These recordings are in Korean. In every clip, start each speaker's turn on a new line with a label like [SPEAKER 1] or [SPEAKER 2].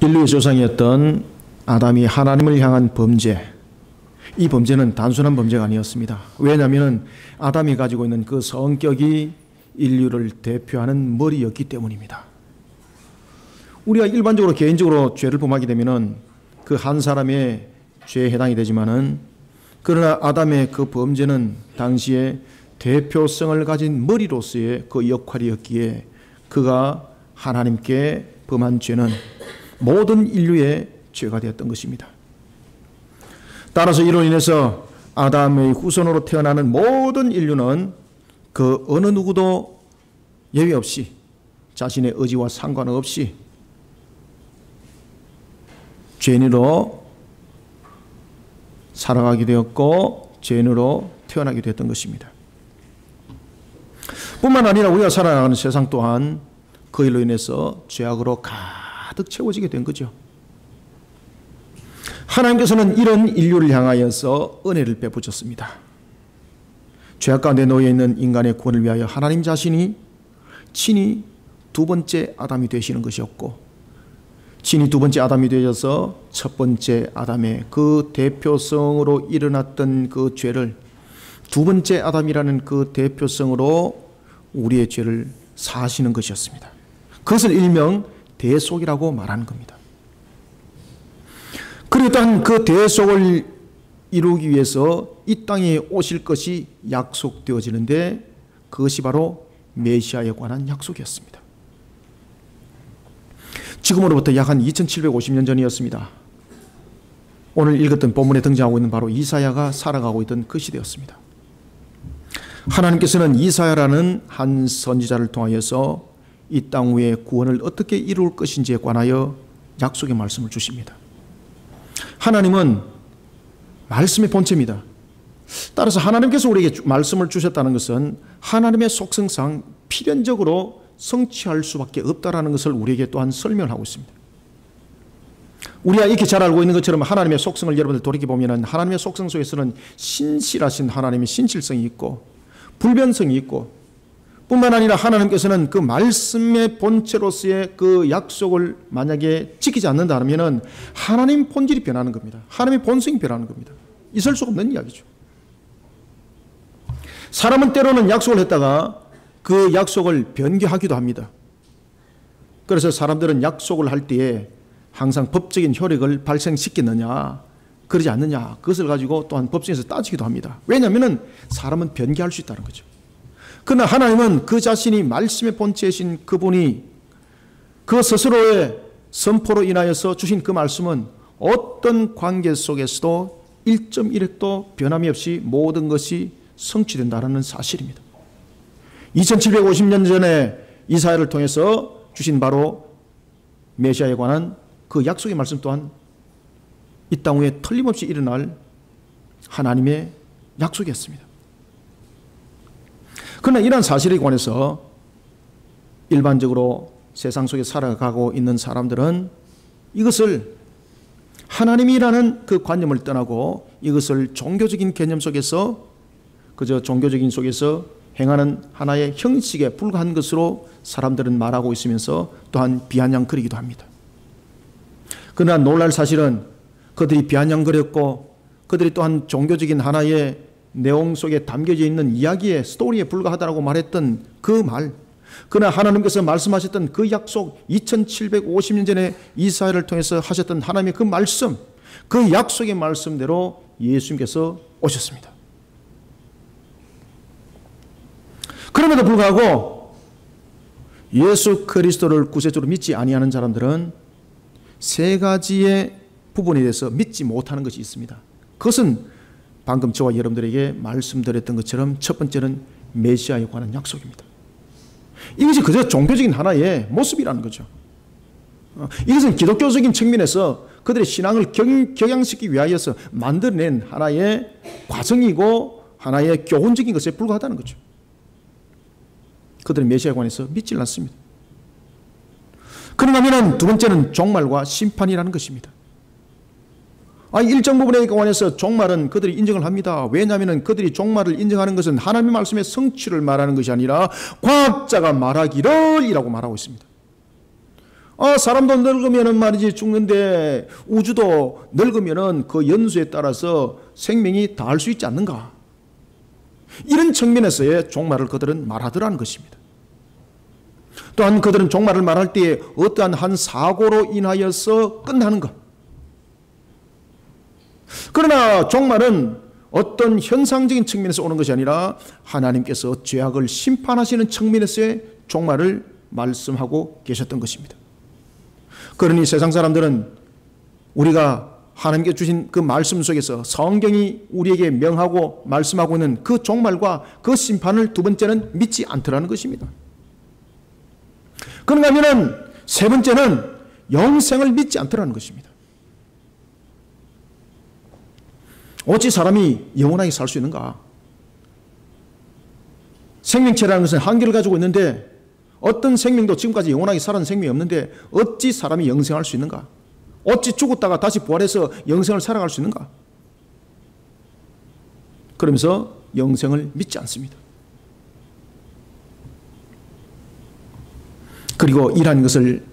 [SPEAKER 1] 인류의 조상이었던 아담이 하나님을 향한 범죄, 이 범죄는 단순한 범죄가 아니었습니다. 왜냐하면 아담이 가지고 있는 그 성격이 인류를 대표하는 머리였기 때문입니다. 우리가 일반적으로 개인적으로 죄를 범하게 되면 그 한 사람의 죄에 해당이 되지만은, 그러나 아담의 그 범죄는 당시에 대표성을 가진 머리로서의 그 역할이었기에 그가 하나님께 범한 죄는 모든 인류의 죄가 되었던 것입니다. 따라서 이로 인해서 아담의 후손으로 태어나는 모든 인류는 그 어느 누구도 예외 없이 자신의 의지와 상관없이 죄인으로 살아가게 되었고 죄인으로 태어나게 되었던 것입니다. 뿐만 아니라 우리가 살아가는 세상 또한 그 일로 인해서 죄악으로 가득 채워지게 된 거죠. 하나님께서는 이런 인류를 향하여서 은혜를 베푸셨습니다. 죄악 가운데 놓여 있는 인간의 구원을 위하여 하나님 자신이 친히 두 번째 아담이 되시는 것이었고, 친히 두 번째 아담이 되셔서 첫 번째 아담의 그 대표성으로 일어났던 그 죄를 두 번째 아담이라는 그 대표성으로 우리의 죄를 사하시는 것이었습니다. 그것을 일명 대속이라고 말하는 겁니다. 그리고 또한 그 대속을 이루기 위해서 이 땅에 오실 것이 약속되어지는데, 그것이 바로 메시아에 관한 약속이었습니다. 지금으로부터 약 한 2750년 전이었습니다. 오늘 읽었던 본문에 등장하고 있는 바로 이사야가 살아가고 있던 그 시대였습니다. 하나님께서는 이사야라는 한 선지자를 통하여서 이 땅 위에 구원을 어떻게 이룰 것인지에 관하여 약속의 말씀을 주십니다. 하나님은 말씀의 본체입니다. 따라서 하나님께서 우리에게 말씀을 주셨다는 것은 하나님의 속성상 필연적으로 성취할 수밖에 없다는 것을 우리에게 또한 설명하고 있습니다. 우리가 이렇게 잘 알고 있는 것처럼 하나님의 속성을 여러분들 돌이켜보면 하나님의 속성 속에서는 신실하신 하나님의 신실성이 있고 불변성이 있고, 뿐만 아니라 하나님께서는 그 말씀의 본체로서의 그 약속을 만약에 지키지 않는다면 하나님 본질이 변하는 겁니다. 하나님의 본성이 변하는 겁니다. 있을 수 없는 이야기죠. 사람은 때로는 약속을 했다가 그 약속을 변개하기도 합니다. 그래서 사람들은 약속을 할 때에 항상 법적인 효력을 발생시키느냐 그러지 않느냐, 그것을 가지고 또한 법정에서 따지기도 합니다. 왜냐하면 사람은 변개할 수 있다는 거죠. 그러나 하나님은 그 자신이 말씀의 본체이신 그분이 그 스스로의 선포로 인하여서 주신 그 말씀은 어떤 관계 속에서도 1.1획도 변함이 없이 모든 것이 성취된다는 사실입니다. 2750년 전에 이사야를 통해서 주신 바로 메시아에 관한 그 약속의 말씀 또한 이 땅 위에 틀림없이 일어날 하나님의 약속이었습니다. 그러나 이러한 사실에 관해서 일반적으로 세상 속에 살아가고 있는 사람들은 이것을 하나님이라는 그 관념을 떠나고 이것을 종교적인 개념 속에서 그저 종교적인 속에서 행하는 하나의 형식에 불과한 것으로 사람들은 말하고 있으면서 또한 비아냥거리기도 합니다. 그러나 놀랄 사실은 그들이 비아냥거렸고 그들이 또한 종교적인 하나의 내용 속에 담겨져 있는 이야기의 스토리에 불과하다고 말했던 그 말, 그러나 하나님께서 말씀하셨던 그 약속, 2750년 전에 이사야를 통해서 하셨던 하나님의 그 말씀, 그 약속의 말씀대로 예수님께서 오셨습니다. 그럼에도 불구하고 예수 그리스도를 구세주로 믿지 아니하는 사람들은 세 가지의 부분에 대해서 믿지 못하는 것이 있습니다. 그것은 방금 저와 여러분들에게 말씀드렸던 것처럼 첫 번째는 메시아에 관한 약속입니다. 이것이 그저 종교적인 하나의 모습이라는 거죠. 이것은 기독교적인 측면에서 그들의 신앙을 격양시키기 위하여서 만들어낸 하나의 과정이고 하나의 교훈적인 것에 불과하다는 거죠. 그들은 메시아에 관해서 믿지 않습니다. 그런가 하면 두 번째는 종말과 심판이라는 것입니다. 일정 부분에 관해서 종말은 그들이 인정을 합니다. 왜냐하면 그들이 종말을 인정하는 것은 하나님의 말씀의 성취를 말하는 것이 아니라 과학자가 말하기를 이라고 말하고 있습니다. 사람도 늙으면은 말이지 죽는데 우주도 늙으면은 그 연수에 따라서 생명이 다할 수 있지 않는가? 이런 측면에서의 종말을 그들은 말하더라는 것입니다. 또한 그들은 종말을 말할 때에 어떠한 한 사고로 인하여서 끝나는 것. 그러나 종말은 어떤 현상적인 측면에서 오는 것이 아니라 하나님께서 죄악을 심판하시는 측면에서의 종말을 말씀하고 계셨던 것입니다. 그러니 세상 사람들은 우리가 하나님께 주신 그 말씀 속에서 성경이 우리에게 명하고 말씀하고 있는 그 종말과 그 심판을 두 번째는 믿지 않더라는 것입니다. 그런가 하면은 세 번째는 영생을 믿지 않더라는 것입니다. 어찌 사람이 영원하게 살 수 있는가? 생명체라는 것은 한계를 가지고 있는데 어떤 생명도 지금까지 영원하게 살아는 생명이 없는데 어찌 사람이 영생할 수 있는가? 어찌 죽었다가 다시 부활해서 영생을 살아갈 수 있는가? 그러면서 영생을 믿지 않습니다. 그리고 이러한 것을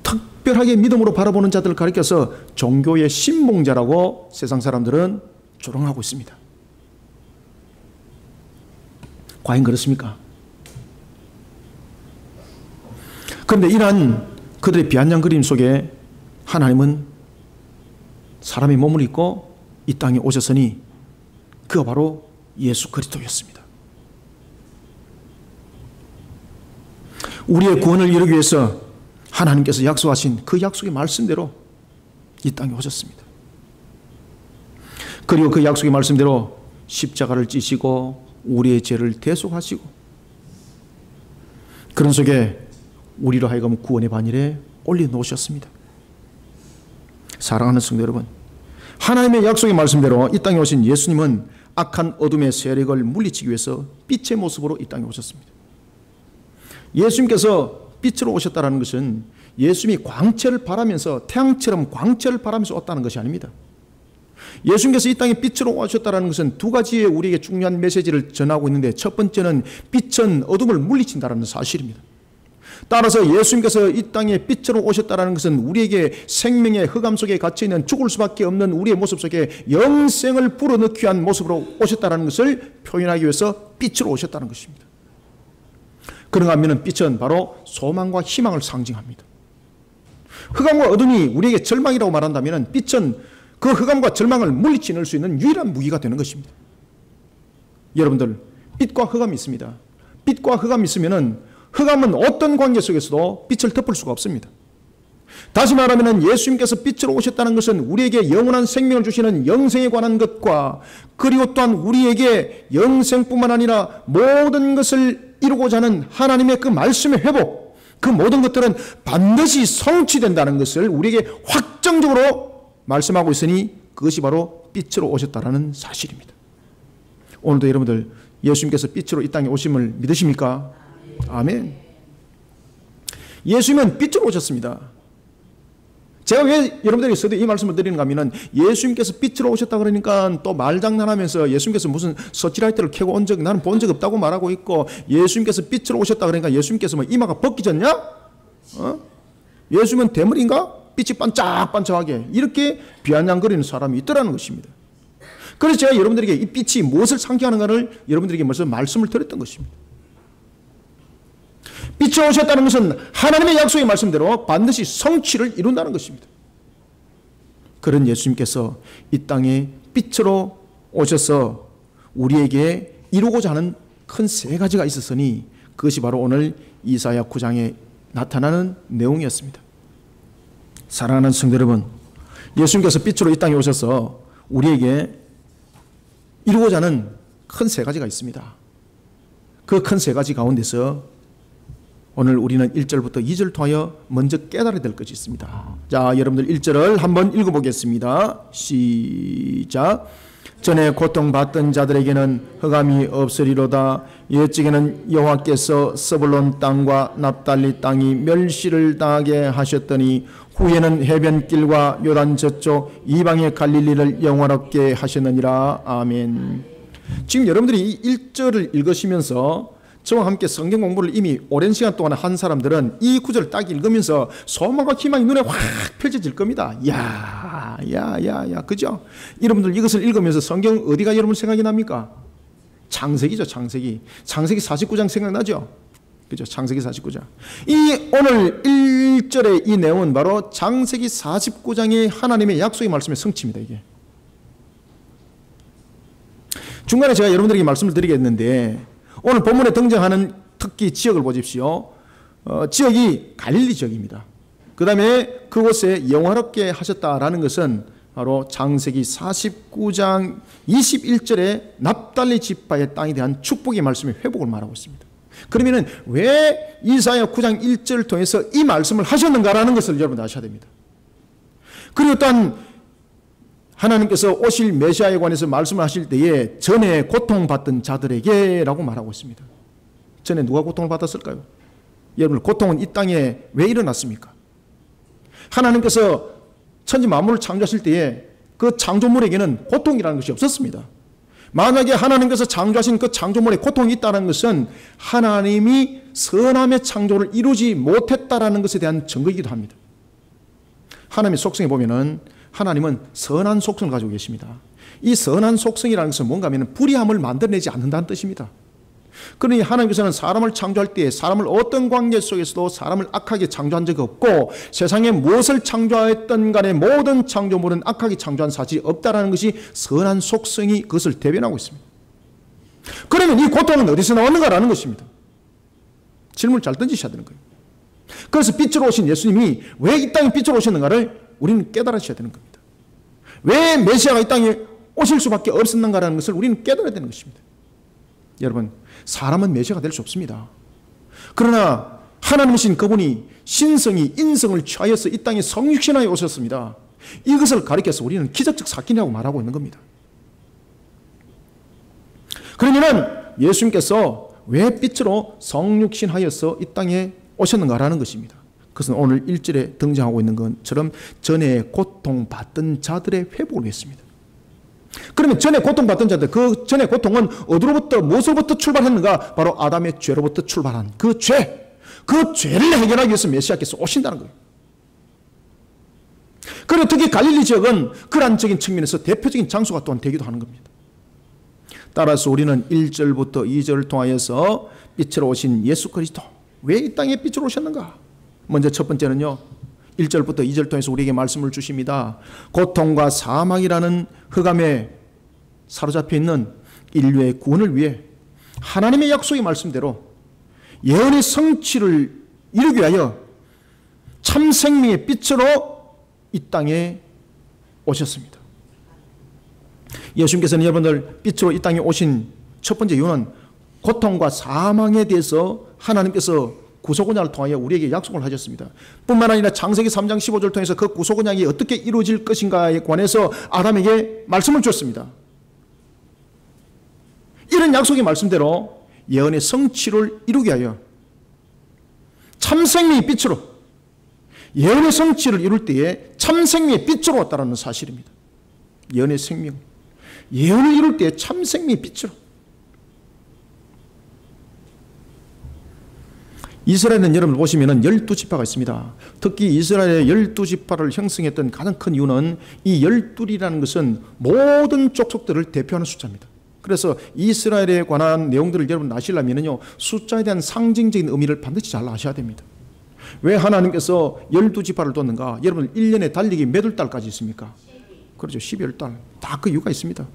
[SPEAKER 1] 특별하게 믿음으로 바라보는 자들을 가리켜서 종교의 신봉자라고 세상 사람들은 조롱하고 있습니다. 과연 그렇습니까? 그런데 이러한 그들의 비아냥거림 속에 하나님은 사람의 몸을 입고 이 땅에 오셨으니 그가 바로 예수 그리스도였습니다. 우리의 구원을 이루기 위해서 하나님께서 약속하신 그 약속의 말씀대로 이 땅에 오셨습니다. 그리고 그 약속의 말씀대로 십자가를 지시고 우리의 죄를 대속하시고 그런 속에 우리로 하여금 구원의 반열에 올려놓으셨습니다. 사랑하는 성도 여러분, 하나님의 약속의 말씀대로 이 땅에 오신 예수님은 악한 어둠의 세력을 물리치기 위해서 빛의 모습으로 이 땅에 오셨습니다. 예수님께서 빛으로 오셨다는 것은 예수님이 광채를 발하면서 태양처럼 광채를 발하면서 왔다는 것이 아닙니다. 예수님께서 이 땅에 빛으로 오셨다는 것은 두 가지의 우리에게 중요한 메시지를 전하고 있는데 첫 번째는 빛은 어둠을 물리친다는 사실입니다. 따라서 예수님께서 이 땅에 빛으로 오셨다는 것은 우리에게 생명의 흑암 속에 갇혀있는 죽을 수밖에 없는 우리의 모습 속에 영생을 불어넣기 위한 모습으로 오셨다는 것을 표현하기 위해서 빛으로 오셨다는 것입니다. 그런가 하면 빛은 바로 소망과 희망을 상징합니다. 흑암과 어둠이 우리에게 절망이라고 말한다면 빛은 그 흑암과 절망을 물리칠 수 있는 유일한 무기가 되는 것입니다. 여러분들, 빛과 흑암이 있습니다. 빛과 흑암이 있으면 흑암은 어떤 관계 속에서도 빛을 덮을 수가 없습니다. 다시 말하면 예수님께서 빛으로 오셨다는 것은 우리에게 영원한 생명을 주시는 영생에 관한 것과 그리고 또한 우리에게 영생뿐만 아니라 모든 것을 이루고자 하는 하나님의 그 말씀의 회복, 그 모든 것들은 반드시 성취된다는 것을 우리에게 확정적으로 말씀하고 있으니 그것이 바로 빛으로 오셨다는 사실입니다. 오늘도 여러분들 예수님께서 빛으로 이 땅에 오심을 믿으십니까? 아멘. 예수님은 빛으로 오셨습니다. 제가 왜 여러분들에게 서두 이 말씀을 드리는가 하면 예수님께서 빛으로 오셨다 그러니까 또 말장난하면서 예수님께서 무슨 서치라이트를 켜고 온 적 나는 본 적 없다고 말하고 있고 예수님께서 빛으로 오셨다 그러니까 예수님께서 뭐 이마가 벗기졌냐? 예수님은 대머리인가? 빛이 반짝반짝하게 이렇게 비아냥거리는 사람이 있더라는 것입니다. 그래서 제가 여러분들에게 이 빛이 무엇을 상징하는가를 여러분들에게 먼저 말씀을 드렸던 것입니다. 빛이 오셨다는 것은 하나님의 약속의 말씀대로 반드시 성취를 이룬다는 것입니다. 그런 예수님께서 이 땅에 빛으로 오셔서 우리에게 이루고자 하는 큰 세 가지가 있었으니 그것이 바로 오늘 이사야 9장에 나타나는 내용이었습니다. 사랑하는 성도 여러분, 예수님께서 빛으로 이 땅에 오셔서 우리에게 이루고자 하는 큰 세 가지가 있습니다. 그 큰 세 가지 가운데서 오늘 우리는 1절부터 2절 통하여 먼저 깨달아야 될 것이 있습니다. 자, 여러분들 1절을 한번 읽어보겠습니다. 시작. 전에 고통받던 자들에게는 흑암이 없으리로다. 옛적에는 여호와께서 스불론 땅과 납달리 땅이 멸시를 당하게 하셨더니 후에는 해변길과 요단 저쪽 이방의 갈릴리를 영화롭게 하셨느니라. 아멘. 지금 여러분들이 이 1절을 읽으시면서 저와 함께 성경 공부를 이미 오랜 시간 동안 한 사람들은 이 구절을 딱 읽으면서 소망과 희망이 눈에 확 펼쳐질 겁니다. 야, 그죠? 여러분들 이것을 읽으면서 성경 어디가 여러분 생각이 납니까? 창세기죠, 창세기. 창세기 49장 생각나죠? 그죠? 창세기 49장. 이 오늘 1절의 이 내용은 바로 창세기 49장의 하나님의 약속의 말씀의 성취입니다, 이게. 중간에 제가 여러분들에게 말씀을 드리겠는데, 오늘 본문에 등장하는 특히 지역을 보십시오. 지역이 갈릴리 지역입니다. 그 다음에 그곳에 영화롭게 하셨다라는 것은 바로 창세기 49장 21절에 납달리 지파의 땅에 대한 축복의 말씀의 회복을 말하고 있습니다. 그러면은 왜 이사야 9장 1절을 통해서 이 말씀을 하셨는가라는 것을 여러분 아셔야 됩니다. 그리고 또한 하나님께서 오실 메시아에 관해서 말씀을 하실 때에 전에 고통받던 자들에게 라고 말하고 있습니다. 전에 누가 고통을 받았을까요? 여러분, 고통은 이 땅에 왜 일어났습니까? 하나님께서 천지 만물을 창조하실 때에 그 창조물에게는 고통이라는 것이 없었습니다. 만약에 하나님께서 창조하신 그 창조물에 고통이 있다는 것은 하나님이 선함의 창조를 이루지 못했다라는 것에 대한 증거이기도 합니다. 하나님의 속성에 보면은 하나님은 선한 속성을 가지고 계십니다. 이 선한 속성이라는 것은 뭔가 하면 불의함을 만들어내지 않는다는 뜻입니다. 그러니 하나님께서는 사람을 창조할 때 사람을 어떤 관계 속에서도 사람을 악하게 창조한 적이 없고 세상에 무엇을 창조했던 간에 모든 창조물은 악하게 창조한 사실이 없다는 것이 선한 속성이 그것을 대변하고 있습니다. 그러면 이 고통은 어디서 나오는가라는 것입니다. 질문을 잘 던지셔야 되는 거예요. 그래서 빛으로 오신 예수님이 왜 이 땅에 빛으로 오셨는가를 우리는 깨달으셔야 되는 겁니다. 왜 메시아가 이 땅에 오실 수밖에 없었는가라는 것을 우리는 깨달아야 되는 것입니다. 여러분, 사람은 메시아가 될 수 없습니다. 그러나 하나님이신 그분이 신성이 인성을 취하여서 이 땅에 성육신하여 오셨습니다. 이것을 가리켜서 우리는 기적적 사건이라고 말하고 있는 겁니다. 그러면 예수님께서 왜 빛으로 성육신하여서 이 땅에 오셨는가라는 것입니다. 그것은 오늘 1절에 등장하고 있는 것처럼 전에 고통받던 자들의 회복을 위했습니다. 그러면 전에 고통받던 자들, 그 전에 고통은 어디로부터 무엇으로부터 출발했는가? 바로 아담의 죄로부터 출발한 그 죄, 그 죄를 해결하기 위해서 메시아께서 오신다는 거예요. 그리고 특히 갈릴리 지역은 그란적인 측면에서 대표적인 장소가 또한 되기도 하는 겁니다. 따라서 우리는 1절부터 2절을 통하여서 빛으로 오신 예수 그리스도, 왜 이 땅에 빛으로 오셨는가? 먼저 첫 번째는요, 1절부터 2절 통해서 우리에게 말씀을 주십니다. 고통과 사망이라는 흑암에 사로잡혀 있는 인류의 구원을 위해 하나님의 약속의 말씀대로 예언의 성취를 이루기 위하여 참 생명의 빛으로 이 땅에 오셨습니다. 예수님께서는 여러분들 빛으로 이 땅에 오신 첫 번째 이유는 고통과 사망에 대해서 하나님께서 구속언약을 통하여 우리에게 약속을 하셨습니다. 뿐만 아니라 창세기 3장 15절을 통해서 그 구속언약이 어떻게 이루어질 것인가에 관해서 아담에게 말씀을 주었습니다. 이런 약속의 말씀대로 예언의 성취를 이루게 하여 참생명의 빛으로 예언의 성취를 이룰 때에 참생명의 빛으로 왔다는 사실입니다. 예언의 생명, 예언을 이룰 때에 참생명의 빛으로. 이스라엘은 여러분 보시면 12지파가 있습니다. 특히 이스라엘의 12지파를 형성했던 가장 큰 이유는 이 12이라는 것은 모든 족속들을 대표하는 숫자입니다. 그래서 이스라엘에 관한 내용들을 여러분 아시려면요, 숫자에 대한 상징적인 의미를 반드시 잘 아셔야 됩니다. 왜 하나님께서 12지파를 뒀는가? 여러분 1년에 달리기 몇 월 달까지 있습니까? 그렇죠. 12월 달. 다 그 이유가 있습니다.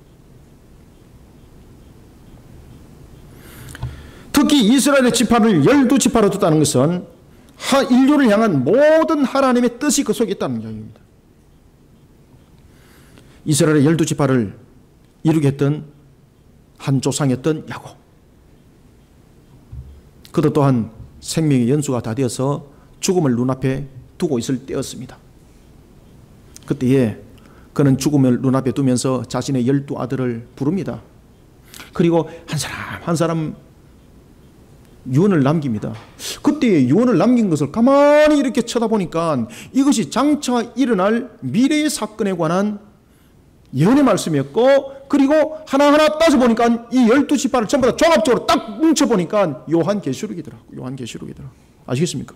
[SPEAKER 1] 특히 이스라엘의 지파를 12지파로 뒀다는 것은 인류를 향한 모든 하나님의 뜻이 그 속에 있다는 이야기입니다. 이스라엘의 12지파를 이루게 했던 한 조상이었던 야곱. 그도 또한 생명의 연수가 다 되어서 죽음을 눈앞에 두고 있을 때였습니다. 그때에 그는 죽음을 눈앞에 두면서 자신의 12아들을 부릅니다. 그리고 한 사람 한 사람 유언을 남깁니다. 그때 유언을 남긴 것을 가만히 이렇게 쳐다보니까 이것이 장차 일어날 미래의 사건에 관한 예언의 말씀이었고, 그리고 하나하나 따져보니까 이 12지파를 전부 다 종합적으로 딱 뭉쳐보니까 요한계시록이더라고요. 요한계시록이더라고요. 아시겠습니까?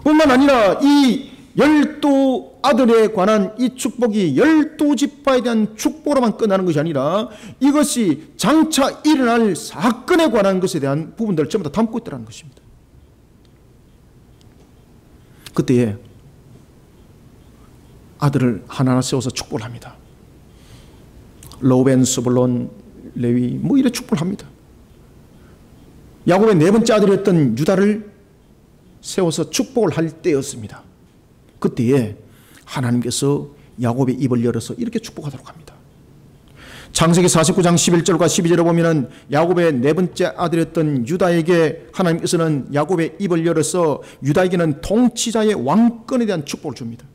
[SPEAKER 1] 뿐만 아니라 이 12아들에 관한 이 축복이 12지파에 대한 축복으로만 끝나는 것이 아니라 이것이 장차 일어날 사건에 관한 것에 대한 부분들을 전부 다 담고 있다는 것입니다. 그때에 아들을 하나하나 세워서 축복을 합니다. 로벤, 스불론, 레위 이래 축복을 합니다. 야곱의 네 번째 아들이었던 유다를 세워서 축복을 할 때였습니다. 그때에 하나님께서 야곱의 입을 열어서 이렇게 축복하도록 합니다. 창세기 49장 11절과 12절에 보면은 야곱의 네 번째 아들이었던 유다에게 하나님께서는 야곱의 입을 열어서 유다에게는 통치자의 왕권에 대한 축복을 줍니다.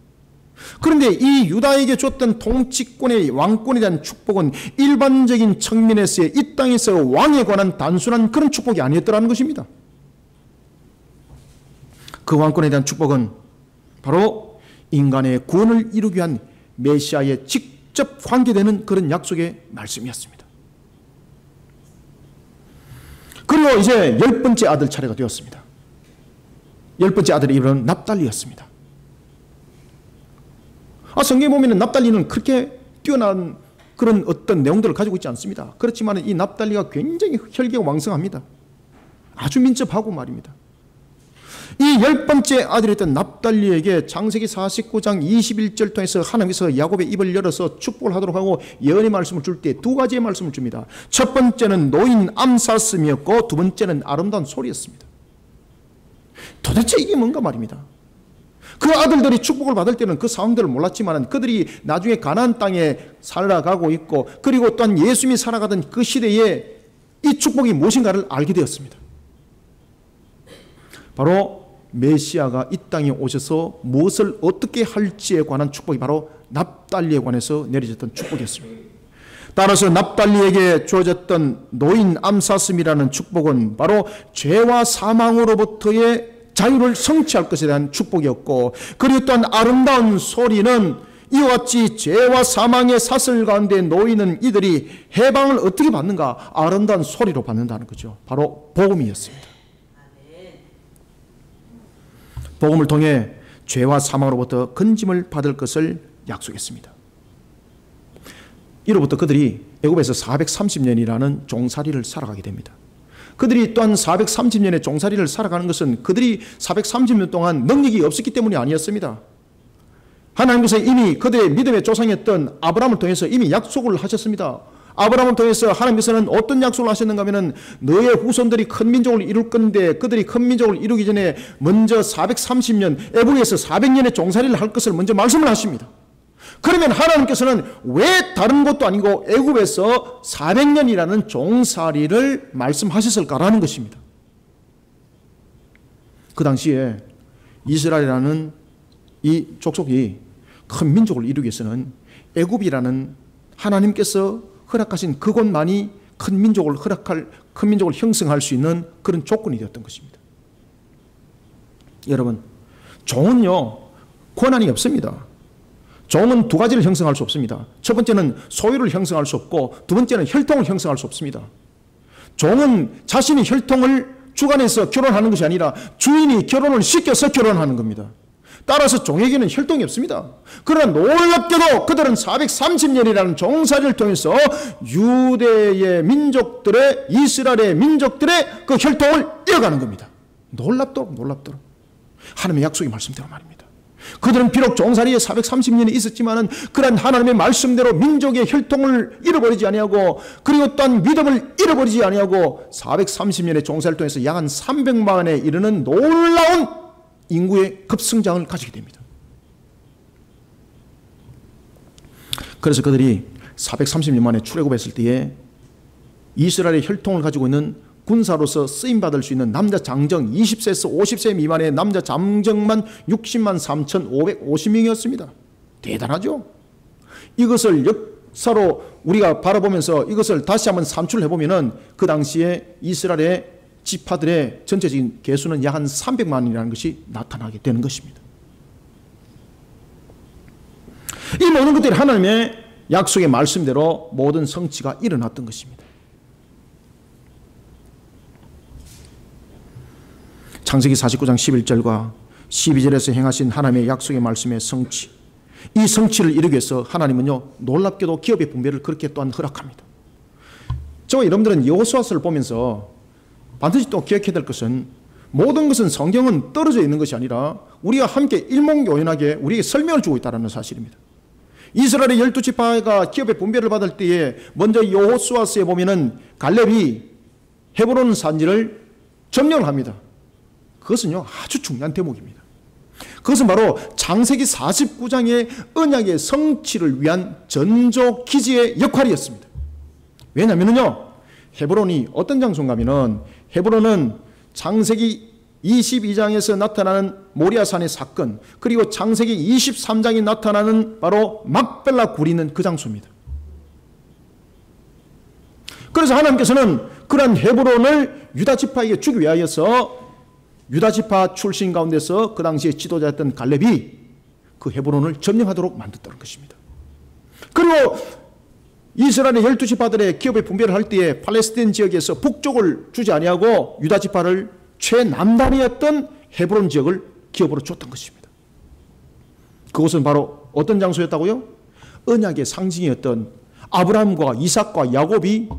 [SPEAKER 1] 그런데 이 유다에게 줬던 통치권의 왕권에 대한 축복은 일반적인 측면에서의 이 땅에서 왕에 관한 단순한 그런 축복이 아니었더라는 것입니다. 그 왕권에 대한 축복은 바로 인간의 구원을 이루기 위한 메시아에 직접 관계되는 그런 약속의 말씀이었습니다. 그리고 이제 10번째 아들 차례가 되었습니다. 10번째 아들의 이름은 납달리였습니다. 성경에 보면 납달리는 그렇게 뛰어난 그런 어떤 내용들을 가지고 있지 않습니다. 그렇지만 이 납달리가 굉장히 혈기가 왕성합니다. 아주 민첩하고 말입니다. 이 10번째 아들이었던 납달리에게 창세기 49장 21절 통해서 하나님께서 야곱의 입을 열어서 축복을 하도록 하고 예언의 말씀을 줄 때 두 가지의 말씀을 줍니다. 첫 번째는 노인 암사슴이었고 두 번째는 아름다운 소리였습니다. 도대체 이게 뭔가 말입니다. 그 아들들이 축복을 받을 때는 그 상황들을 몰랐지만 그들이 나중에 가나안 땅에 살아가고 있고 그리고 또한 예수님이 살아가던 그 시대에 이 축복이 무엇인가를 알게 되었습니다. 바로 메시아가 이 땅에 오셔서 무엇을 어떻게 할지에 관한 축복이 바로 납달리에 관해서 내려졌던 축복이었습니다. 따라서 납달리에게 주어졌던 노인 암사슴이라는 축복은 바로 죄와 사망으로부터의 자유를 성취할 것에 대한 축복이었고, 그리고 또한 아름다운 소리는 이와 같이 죄와 사망의 사슬 가운데 놓이는 이들이 해방을 어떻게 받는가? 아름다운 소리로 받는다는 거죠. 바로 복음이었습니다. 복음을 통해 죄와 사망으로부터 건짐을 받을 것을 약속했습니다. 이로부터 그들이 애굽에서 430년이라는 종살이를 살아가게 됩니다. 그들이 또한 430년의 종살이를 살아가는 것은 그들이 430년 동안 능력이 없었기 때문이 아니었습니다. 하나님께서 이미 그들의 믿음의 조상이었던 아브라함을 통해서 이미 약속을 하셨습니다. 아브라함을 통해서 하나님께서는 어떤 약속을 하셨는가 하면 너의 후손들이 큰 민족을 이룰 건데 그들이 큰 민족을 이루기 전에 먼저 430년 애굽에서 400년의 종살이를 할 것을 먼저 말씀을 하십니다. 그러면 하나님께서는 왜 다른 것도 아니고 애굽에서 400년이라는 종살이를 말씀하셨을까라는 것입니다. 그 당시에 이스라엘이라는 이 족속이 큰 민족을 이루기 위해서는 애굽이라는 하나님께서 허락하신 그곳만이 큰 민족을 형성할 수 있는 그런 조건이 되었던 것입니다. 여러분, 종은요 권한이 없습니다. 종은 두 가지를 형성할 수 없습니다. 첫 번째는 소유를 형성할 수 없고 두 번째는 혈통을 형성할 수 없습니다. 종은 자신이 혈통을 주관해서 결혼하는 것이 아니라 주인이 결혼을 시켜서 결혼하는 겁니다. 따라서 종에게는 혈통이 없습니다. 그러나 놀랍게도 그들은 430년이라는 종살이를 통해서 유대의 민족들의, 이스라엘의 민족들의 그 혈통을 이어가는 겁니다. 놀랍도록 하나님의 약속의 말씀대로 말입니다. 그들은 비록 종살이에 430년이 있었지만은 그런 하나님의 말씀대로 민족의 혈통을 잃어버리지 아니하고 그리고 또한 믿음을 잃어버리지 아니하고 430년의 종살이를 통해서 약 한 300만에 이르는 놀라운 인구의 급성장을 가지게 됩니다. 그래서 그들이 430년 만에 출애굽했을 때에 이스라엘의 혈통을 가지고 있는 군사로서 쓰임받을 수 있는 남자 장정 20세에서 50세 미만의 남자 장정만 60만 3,550명이었습니다. 대단하죠? 이것을 역사로 우리가 바라보면서 이것을 다시 한번 산출을 해보면은 그 당시에 이스라엘의 지파들의 전체적인 개수는 약 한 300만이라는 것이 나타나게 되는 것입니다. 이 모든 것들이 하나님의 약속의 말씀대로 모든 성취가 일어났던 것입니다. 창세기 49장 11절과 12절에서 행하신 하나님의 약속의 말씀의 성취, 이 성취를 이루기 위해서 하나님은요, 놀랍게도 기업의 분배를 그렇게 또한 허락합니다. 저와 여러분들은 여호수아서를 보면서 반드시 또 기억해야 될 것은, 모든 것은 성경은 떨어져 있는 것이 아니라 우리가 함께 일목요연하게 우리에게 설명을 주고 있다는 사실입니다. 이스라엘의 12지파가 기업의 분배를 받을 때에 먼저 여호수아서에 보면은 갈렙이 헤브론 산지를 점령을 합니다. 그것은요, 아주 중요한 대목입니다. 그것은 바로 창세기 49장의 언약의 성취를 위한 전조 기지의 역할이었습니다. 왜냐하면요, 헤브론이 어떤 장소인가 하면은, 헤브론은 창세기 22장에서 나타나는 모리아산의 사건, 그리고 창세기 23장에 나타나는 바로 막벨라 굴이 있는 그 장소입니다. 그래서 하나님께서는 그런 헤브론을 유다지파에게 주기 위하여서 유다지파 출신 가운데서 그 당시에 지도자였던 갈렙이 그 헤브론을 점령하도록 만들었다는 것입니다. 그리고 이스라엘의 12지파들의 기업의 분배를 할 때에 팔레스타인 지역에서 북쪽을 주지 아니하고 유다지파를 최남단이었던 헤브론 지역을 기업으로 줬던 것입니다. 그것은 바로 어떤 장소였다고요? 언약의 상징이었던 아브라함과 이삭과 야곱이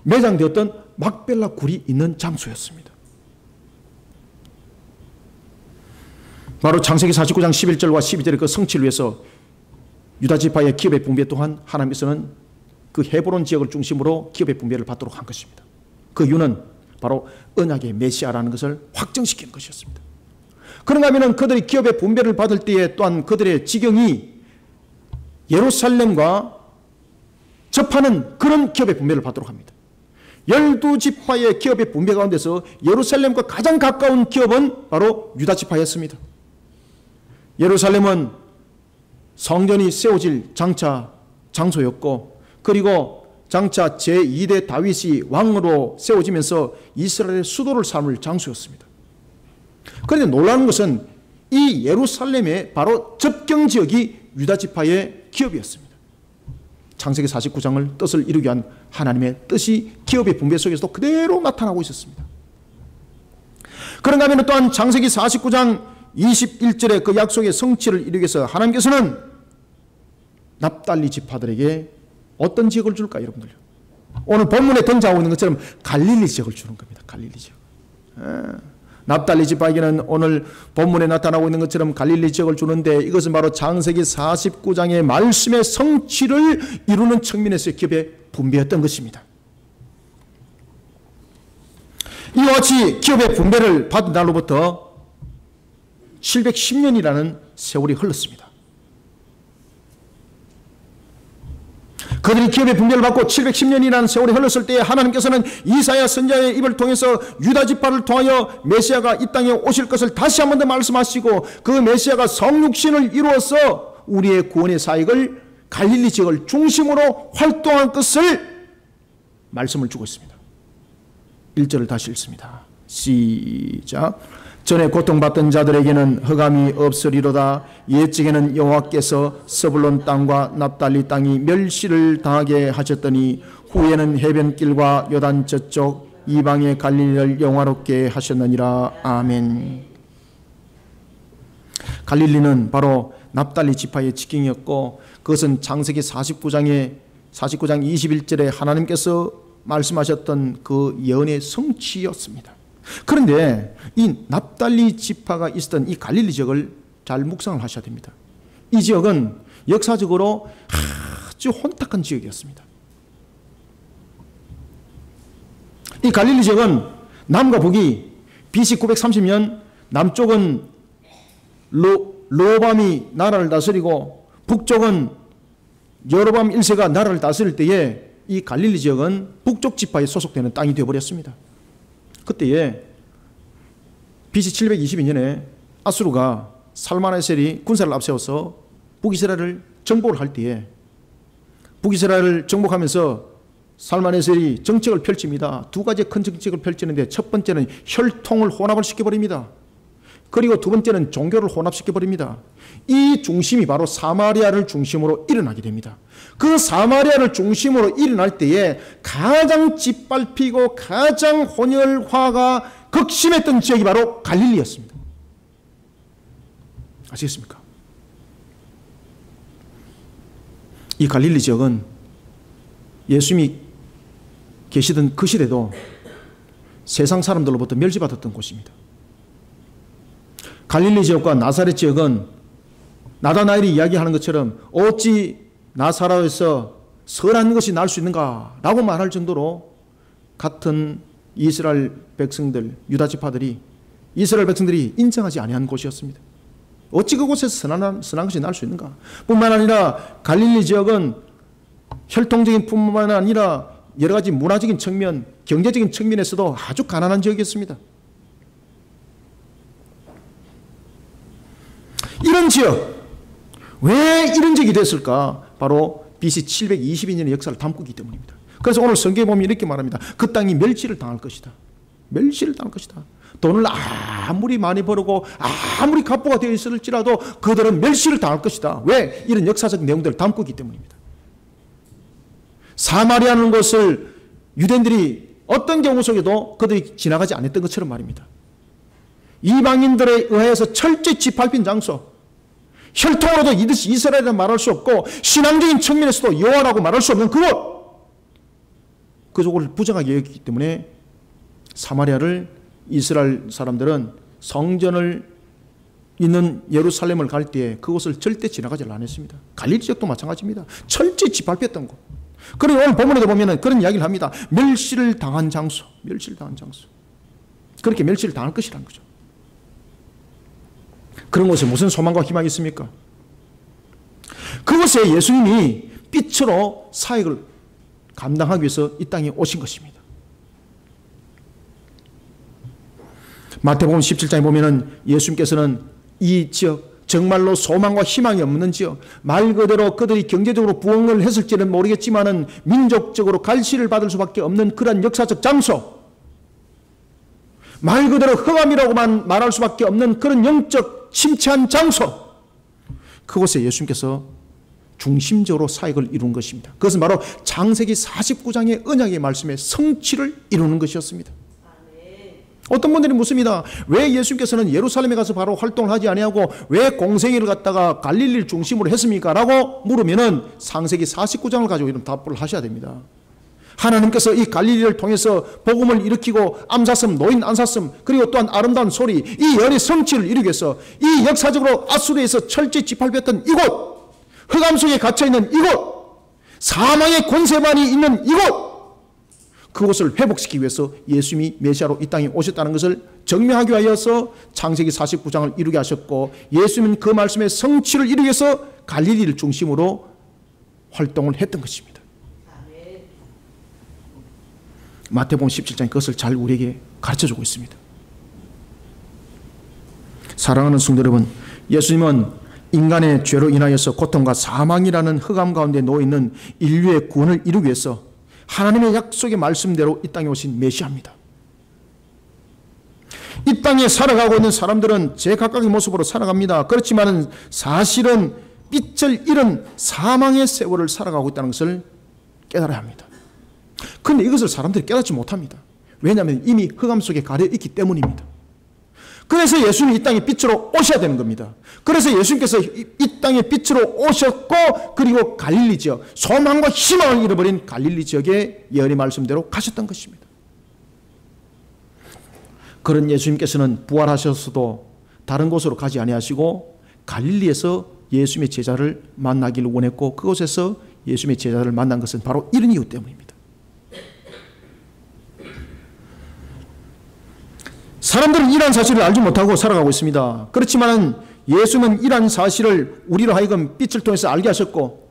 [SPEAKER 1] 매장되었던 막벨라 굴이 있는 장소였습니다. 바로 창세기 49장 11절과 12절의 그 성취를 위해서 유다지파의 기업의 분배 또한 하나님께서는 그 헤브론 지역을 중심으로 기업의 분배를 받도록 한 것입니다. 그 이유는 바로 언약의 메시아라는 것을 확정시키는 것이었습니다. 그런가 하면 그들이 기업의 분배를 받을 때에 또한 그들의 지경이 예루살렘과 접하는 그런 기업의 분배를 받도록 합니다. 12지파의 기업의 분배 가운데서 예루살렘과 가장 가까운 기업은 바로 유다지파였습니다. 예루살렘은 성전이 세워질 장차 장소였고, 그리고 장차 제2대 다윗이 왕으로 세워지면서 이스라엘의 수도를 삼을 장소였습니다. 그런데 놀라운 것은 이 예루살렘의 바로 접경 지역이 유다지파의 기업이었습니다. 창세기 49장을 뜻을 이루기 위한 하나님의 뜻이 기업의 분배 속에서도 그대로 나타나고 있었습니다. 그런가 하면 또한 창세기 49장 21절의 그 약속의 성취를 이루기 위해서 하나님께서는 납달리 지파들에게 어떤 지역을 줄까, 여러분들? 오늘 본문에 등장하고 있는 것처럼 갈릴리 지역을 주는 겁니다. 갈릴리 지역. 납달리 지파에게는 오늘 본문에 나타나고 있는 것처럼 갈릴리 지역을 주는데, 이것은 바로 창세기 49장의 말씀의 성취를 이루는 측면에서의 기업의 분배였던 것입니다. 이와 같이 기업의 분배를 받은 날로부터 710년이라는 세월이 흘렀습니다. 그들이 기업의 분배를 받고 710년이라는 세월이 흘렀을 때에 하나님께서는 이사야 선지자의 입을 통해서 유다지파를 통하여 메시아가 이 땅에 오실 것을 다시 한 번 더 말씀하시고, 그 메시아가 성육신을 이루어서 우리의 구원의 사역을 갈릴리 지역을 중심으로 활동할 것을 말씀을 주고 있습니다. 1절을 다시 읽습니다. 시작. 전에 고통받던 자들에게는 흑암이 없으리로다. 옛적에는 여호와께서 서불론 땅과 납달리 땅이 멸시를 당하게 하셨더니 후에는 해변길과 요단 저쪽 이방의 갈릴리를 영화롭게 하셨느니라. 아멘. 갈릴리는 바로 납달리 지파의 직경이었고, 그것은 창세기 49장 21절에 하나님께서 말씀하셨던 그 예언의 성취였습니다. 그런데 이 납달리 지파가 있었던 이 갈릴리 지역을 잘 묵상을 하셔야 됩니다. 이 지역은 역사적으로 아주 혼탁한 지역이었습니다. 이 갈릴리 지역은 남과 북이 BC 930년 남쪽은 르호밤이 나라를 다스리고 북쪽은 여로밤 1세가 나라를 다스릴 때에 이 갈릴리 지역은 북쪽 지파에 소속되는 땅이 되어버렸습니다. 그때에 BC 722년에 아수르가 살마네셀이 군사를 앞세워서 북이스라엘을 정복을 할 때에 북이스라엘을 정복하면서 살마네셀이 정책을 펼칩니다. 두 가지 큰 정책을 펼치는데, 첫 번째는 혈통을 혼합을 시켜버립니다. 그리고 두 번째는 종교를 혼합시켜버립니다. 이 중심이 바로 사마리아를 중심으로 일어나게 됩니다. 그 사마리아를 중심으로 일어날 때에 가장 짓밟히고 가장 혼혈화가 극심했던 지역이 바로 갈릴리였습니다. 아시겠습니까? 이 갈릴리 지역은 예수님이 계시던 그 시대도 세상 사람들로부터 멸시받았던 곳입니다. 갈릴리 지역과 나사렛 지역은 나다나엘이 이야기하는 것처럼 어찌 나사렛에서 선한 것이 날 수 있는가 라고 말할 정도로 같은 이스라엘 백성들, 유다 지파들이 이스라엘 백성들이 인정하지 아니한 곳이었습니다. 어찌 그곳에서 선한 것이 날 수 있는가. 뿐만 아니라 갈릴리 지역은 혈통적인 뿐만 아니라 여러 가지 문화적인 측면, 경제적인 측면에서도 아주 가난한 지역이었습니다. 이런 지역, 왜 이런 지역이 됐을까? 바로 BC 722년의 역사를 담고 있기 때문입니다. 그래서 오늘 성경에 보면 이렇게 말합니다. 그 땅이 멸시를 당할 것이다. 멸시를 당할 것이다. 돈을 아무리 많이 벌고 아무리 갑부가 되어 있을지라도 그들은 멸시를 당할 것이다. 왜? 이런 역사적 내용들을 담고 있기 때문입니다. 사마리아라는 것을 유대인들이 어떤 경우 속에도 그들이 지나가지 않았던 것처럼 말입니다. 이방인들에 의해서 철저히 짓밟힌 장소, 혈통으로도 이듯이 이스라엘이라 말할 수 없고 신앙적인 측면에서도 여호와라고 말할 수 없는 그곳, 그쪽을 부정하게 여기기 때문에 사마리아를 이스라엘 사람들은 성전을 있는 예루살렘을 갈 때에 그곳을 절대 지나가지 않았습니다. 갈릴리 지역도 마찬가지입니다. 철저히 짓밟혔던 곳. 그리고 오늘 본문에도 보면 그런 이야기를 합니다. 멸시를 당한 장소, 멸시를 당한 장소. 그렇게 멸시를 당할 것이라는 거죠. 그런 곳에 무슨 소망과 희망이 있습니까? 그곳에 예수님이 빛으로 사역을 감당하기 위해서 이 땅에 오신 것입니다. 마태복음 17장에 보면은 예수님께서는 이 지역, 정말로 소망과 희망이 없는 지역, 말 그대로 그들이 경제적으로 부흥을 했을지는 모르겠지만은 민족적으로 갈시를 받을 수밖에 없는 그런 역사적 장소, 말 그대로 흑암이라고만 말할 수밖에 없는 그런 영적 침체한 장소, 그곳에 예수님께서 중심적으로 사역을 이룬 것입니다. 그것은 바로 창세기 49장의 언약의 말씀의 성취를 이루는 것이었습니다. 어떤 분들이 묻습니다. 왜 예수님께서는 예루살렘에 가서 바로 활동을 하지 아니하고 왜 공생애를 갖다가 갈릴리를 중심으로 했습니까? 라고 물으면은 창세기 49장을 가지고 이런 답을 하셔야 됩니다. 하나님께서 이 갈릴리를 통해서 복음을 일으키고 암사슴, 노인 안사슴, 그리고 또한 아름다운 소리, 이 열의 성취를 이루기 위해서 이 역사적으로 아수르에서 철저히 짓밟혔던 이곳, 흑암 속에 갇혀있는 이곳, 사망의 권세만이 있는 이곳, 그곳을 회복시키기 위해서 예수님이 메시아로 이 땅에 오셨다는 것을 증명하기 위하여서 창세기 49장을 이루게 하셨고, 예수님은 그 말씀의 성취를 이루기 위해서 갈릴리를 중심으로 활동을 했던 것입니다. 마태복음 17장이 그것을 잘 우리에게 가르쳐주고 있습니다. 사랑하는 성도 여러분, 예수님은 인간의 죄로 인하여서 고통과 사망이라는 흑암 가운데 놓여있는 인류의 구원을 이루기 위해서 하나님의 약속의 말씀대로 이 땅에 오신 메시아입니다. 이 땅에 살아가고 있는 사람들은 제각각의 모습으로 살아갑니다. 그렇지만 사실은 빛을 잃은 사망의 세월을 살아가고 있다는 것을 깨달아야 합니다. 그런데 이것을 사람들이 깨닫지 못합니다. 왜냐하면 이미 흑암 속에 가려 있기 때문입니다. 그래서 예수님이 이 땅에 빛으로 오셔야 되는 겁니다. 그래서 예수님께서 이 땅에 빛으로 오셨고, 그리고 갈릴리 지역, 소망과 희망을 잃어버린 갈릴리 지역에 예언의 말씀대로 가셨던 것입니다. 그런 예수님께서는 부활하셔서도 다른 곳으로 가지 아니하시고 갈릴리에서 예수님의 제자를 만나기를 원했고, 그곳에서 예수님의 제자를 만난 것은 바로 이런 이유 때문입니다. 사람들은 이러한 사실을 알지 못하고 살아가고 있습니다. 그렇지만 예수는 이러한 사실을 우리로 하여금 빛을 통해서 알게 하셨고,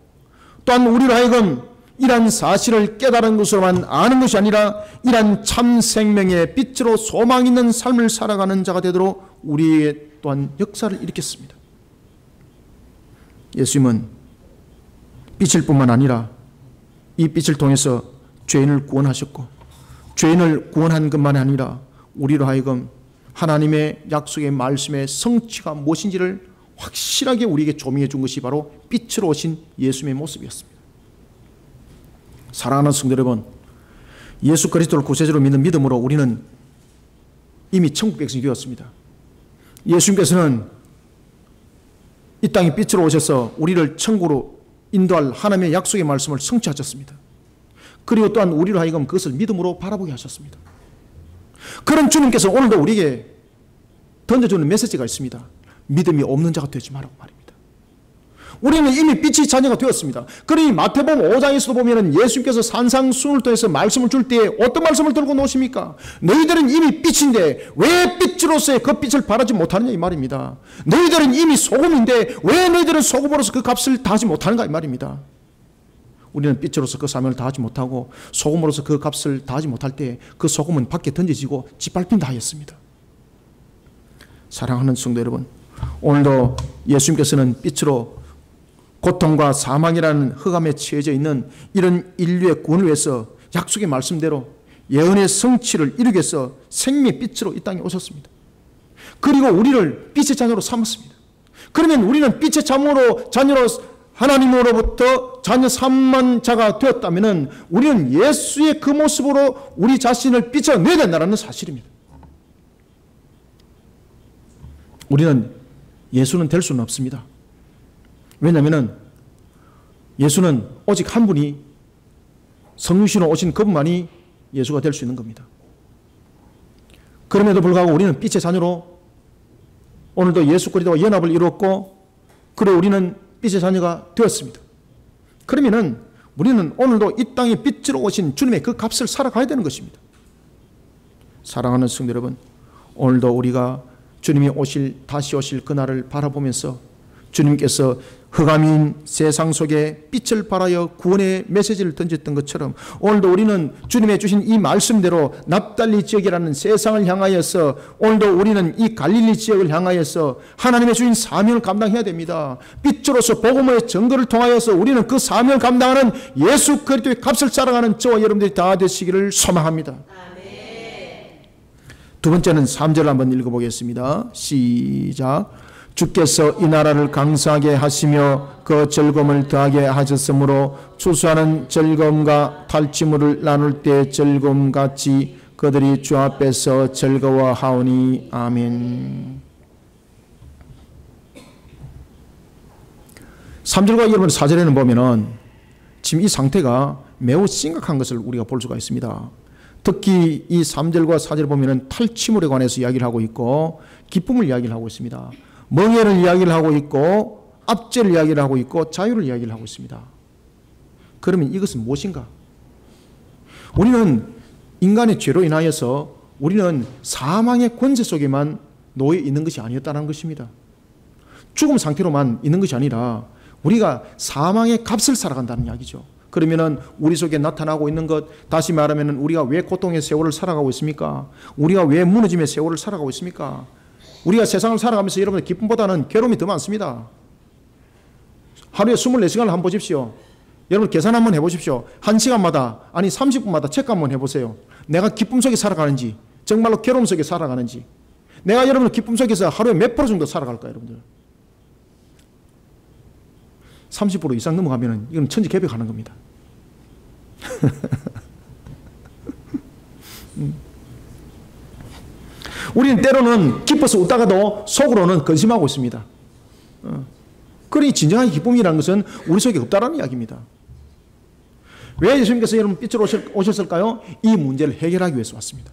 [SPEAKER 1] 또한 우리로 하여금 이러한 사실을 깨달은 것으로만 아는 것이 아니라 이러한 참 생명의 빛으로 소망 있는 삶을 살아가는 자가 되도록 우리의 또한 역사를 일으켰습니다. 예수님은 빛일 뿐만 아니라 이 빛을 통해서 죄인을 구원하셨고, 죄인을 구원한 것만이 아니라 우리로 하여금 하나님의 약속의 말씀의 성취가 무엇인지를 확실하게 우리에게 조명해 준 것이 바로 빛으로 오신 예수님의 모습이었습니다. 사랑하는 성도 여러분, 예수 그리스도를 구세주로 믿는 믿음으로 우리는 이미 천국 백성이 되었습니다. 예수님께서는 이 땅에 빛으로 오셔서 우리를 천국으로 인도할 하나님의 약속의 말씀을 성취하셨습니다. 그리고 또한 우리로 하여금 그것을 믿음으로 바라보게 하셨습니다. 그런 주님께서 오늘도 우리에게 던져주는 메시지가 있습니다. 믿음이 없는 자가 되지 말라고 말입니다. 우리는 이미 빛의 자녀가 되었습니다. 그러니 마태복음 5장에서도 보면 예수님께서 산상수훈을 통해서 말씀을 줄 때에 어떤 말씀을 들고 노십니까? 너희들은 이미 빛인데 왜 빛으로서의 그 빛을 발하지 못하느냐 이 말입니다. 너희들은 이미 소금인데 왜 너희들은 소금으로서 그 값을 다하지 못하는가 이 말입니다. 우리는 빛으로서 그 사명을 다하지 못하고 소금으로서 그 값을 다하지 못할 때 그 소금은 밖에 던져지고 짓밟힌다 하였습니다. 사랑하는 성도 여러분, 오늘도 예수님께서는 빛으로 고통과 사망이라는 흑암에 처해져 있는 이런 인류의 구원을 위해서 약속의 말씀대로 예언의 성취를 이루기 위해서 생명의 빛으로 이 땅에 오셨습니다. 그리고 우리를 빛의 자녀로 삼았습니다. 그러면 우리는 빛의 자녀로 하나님으로부터 자녀 삼은 자가 되었다면 우리는 예수의 그 모습으로 우리 자신을 비춰내야 된다는 사실입니다. 우리는 예수는 될 수는 없습니다. 왜냐하면 예수는 오직 한 분이 성육신으로 오신 그분만이 예수가 될 수 있는 겁니다. 그럼에도 불구하고 우리는 빛의 자녀로 오늘도 예수 그리스도와 연합을 이루었고 그리고 우리는 빛의 자녀가 되었습니다. 그러면 우리는 오늘도 이 땅에 빛으로 오신 주님의 그 값을 살아가야 되는 것입니다. 사랑하는 성도 여러분, 오늘도 우리가 주님이 다시 오실 그날을 바라보면서 주님께서 흑암인 세상 속에 빛을 발하여 구원의 메시지를 던졌던 것처럼 오늘도 우리는 주님의 주신 이 말씀대로 납달리 지역이라는 세상을 향하여서 오늘도 우리는 이 갈릴리 지역을 향하여서 하나님의 주신 사명을 감당해야 됩니다. 빛으로서 복음의 증거를 통하여서 우리는 그 사명을 감당하는 예수 그리스도의 값을 살아가는 저와 여러분들이 다 되시기를 소망합니다. 두 번째는 3절을 한번 읽어보겠습니다. 시작. 주께서 이 나라를 강성하게 하시며 그 즐거움을 더하게 하셨으므로 추수하는 즐거움과 탈취물을 나눌 때 즐거움같이 그들이 주 앞에서 즐거워하오니. 아멘. 3절과 여러분 4절에는 보면은 지금 이 상태가 매우 심각한 것을 우리가 볼 수가 있습니다. 특히 이 3절과 4절을 보면은 탈취물에 관해서 이야기를 하고 있고 기쁨을 이야기를 하고 있습니다. 멍해를 이야기를 하고 있고 압제를 이야기를 하고 있고 자유를 이야기를 하고 있습니다. 그러면 이것은 무엇인가? 우리는 인간의 죄로 인하여서 우리는 사망의 권세 속에만 놓여 있는 것이 아니었다는 것입니다. 죽음 상태로만 있는 것이 아니라 우리가 사망의 값을 살아간다는 이야기죠. 그러면은 우리 속에 나타나고 있는 것, 다시 말하면 우리가 왜 고통의 세월을 살아가고 있습니까? 우리가 왜 무너짐의 세월을 살아가고 있습니까? 우리가 세상을 살아가면서 여러분들 기쁨보다는 괴로움이 더 많습니다. 하루에 24시간을 한번 보십시오. 여러분 계산 한번 해보십시오. 1시간마다 아니 30분마다 체크 한번 해보세요. 내가 기쁨 속에 살아가는지 정말로 괴로움 속에 살아가는지 내가 여러분들 기쁨 속에서 하루에 몇 프로 정도 살아갈까요? 여러분들 30% 이상 넘어가면 이건 천지개벽하는 겁니다. 우리는 때로는 기뻐서 웃다가도 속으로는 근심하고 있습니다. 그러니 진정한 기쁨이라는 것은 우리 속에 없다라는 이야기입니다. 왜 예수님께서 여러분 빛으로 오셨을까요? 이 문제를 해결하기 위해서 왔습니다.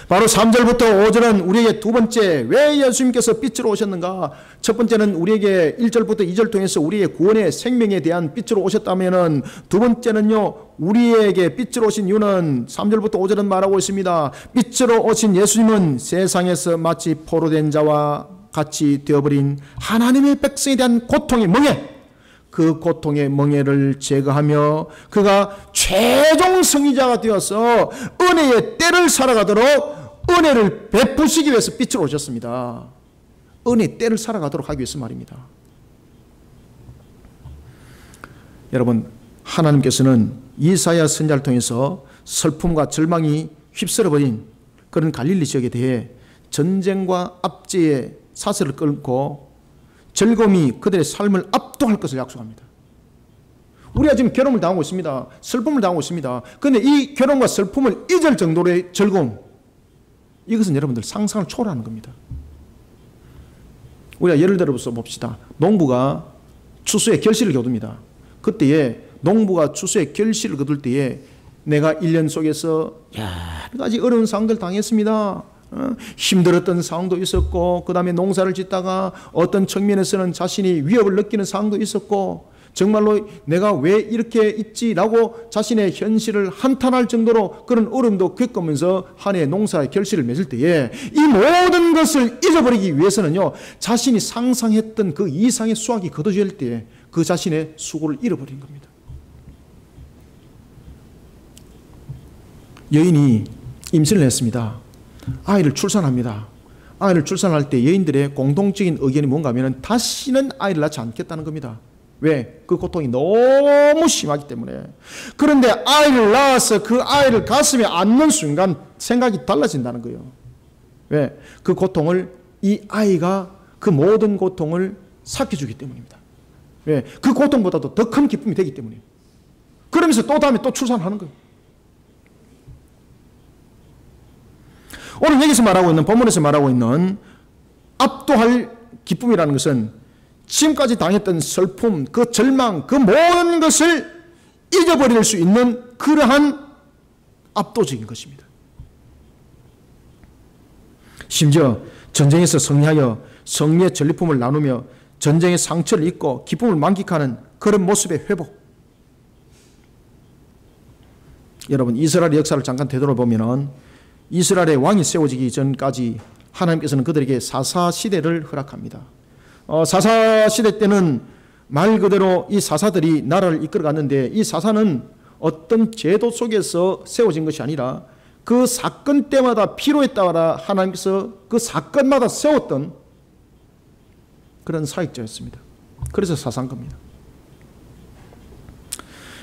[SPEAKER 1] 바로 3절부터 5절은 우리에게 두 번째 왜 예수님께서 빛으로 오셨는가? 첫 번째는 우리에게 1절부터 2절 통해서 우리의 구원의 생명에 대한 빛으로 오셨다면은 두 번째는요 우리에게 빛으로 오신 이유는 3절부터 5절은 말하고 있습니다. 빛으로 오신 예수님은 세상에서 마치 포로된 자와 같이 되어버린 하나님의 백성에 대한 고통의 멍에 그 고통의 멍에를 제거하며 그가 최종 승리자가 되어서 은혜의 때를 살아가도록 은혜를 베푸시기 위해서 빛으로 오셨습니다. 은혜의 때를 살아가도록 하기 위해서 말입니다. 여러분 하나님께서는 이사야 선지자를 통해서 슬픔과 절망이 휩쓸어버린 그런 갈릴리 지역에 대해 전쟁과 압제의 사슬을 끊고 즐거움이 그들의 삶을 압도할 것을 약속합니다. 우리가 지금 괴로움을 당하고 있습니다. 슬픔을 당하고 있습니다. 그런데 이 괴로움과 슬픔을 잊을 정도의 즐거움, 이것은 여러분들 상상을 초월하는 겁니다. 우리가 예를 들어서 봅시다. 농부가 추수의 결실을 거둡니다. 그때에 농부가 추수의 결실을 거둘 때에 내가 1년 속에서 여러 가지 어려운 상황들 당했습니다. 힘들었던 상황도 있었고, 그 다음에 농사를 짓다가 어떤 측면에서는 자신이 위협을 느끼는 상황도 있었고, 정말로 내가 왜 이렇게 있지라고 자신의 현실을 한탄할 정도로 그런 어려움도 겪으면서 한 해의 농사의 결실을 맺을 때에 이 모든 것을 잊어버리기 위해서는요, 자신이 상상했던 그 이상의 수확이 거둬질 때에 그 자신의 수고를 잃어버린 겁니다. 여인이 임신을 했습니다. 아이를 출산합니다. 아이를 출산할 때 여인들의 공동적인 의견이 뭔가 하면 다시는 아이를 낳지 않겠다는 겁니다. 왜? 그 고통이 너무 심하기 때문에. 그런데 아이를 낳아서 그 아이를 가슴에 안는 순간 생각이 달라진다는 거예요. 왜? 그 고통을, 이 아이가 그 모든 고통을 삭혀주기 때문입니다. 왜? 그 고통보다도 더 큰 기쁨이 되기 때문이에요. 그러면서 또 다음에 또 출산하는 거예요. 오늘 여기서 말하고 있는, 본문에서 말하고 있는 압도할 기쁨이라는 것은 지금까지 당했던 슬픔, 그 절망, 그 모든 것을 잊어버릴 수 있는 그러한 압도적인 것입니다. 심지어 전쟁에서 승리하여 승리의 전리품을 나누며 전쟁의 상처를 입고 기쁨을 만끽하는 그런 모습의 회복. 여러분, 이스라엘의 역사를 잠깐 되돌아보면 이스라엘의 왕이 세워지기 전까지 하나님께서는 그들에게 사사시대를 허락합니다. 사사시대 때는 말 그대로 이 사사들이 나라를 이끌어갔는데, 이 사사는 어떤 제도 속에서 세워진 것이 아니라 그 사건 때마다 필요에 따라 하나님께서 그 사건마다 세웠던 그런 사역자였습니다. 그래서 사사인 겁니다.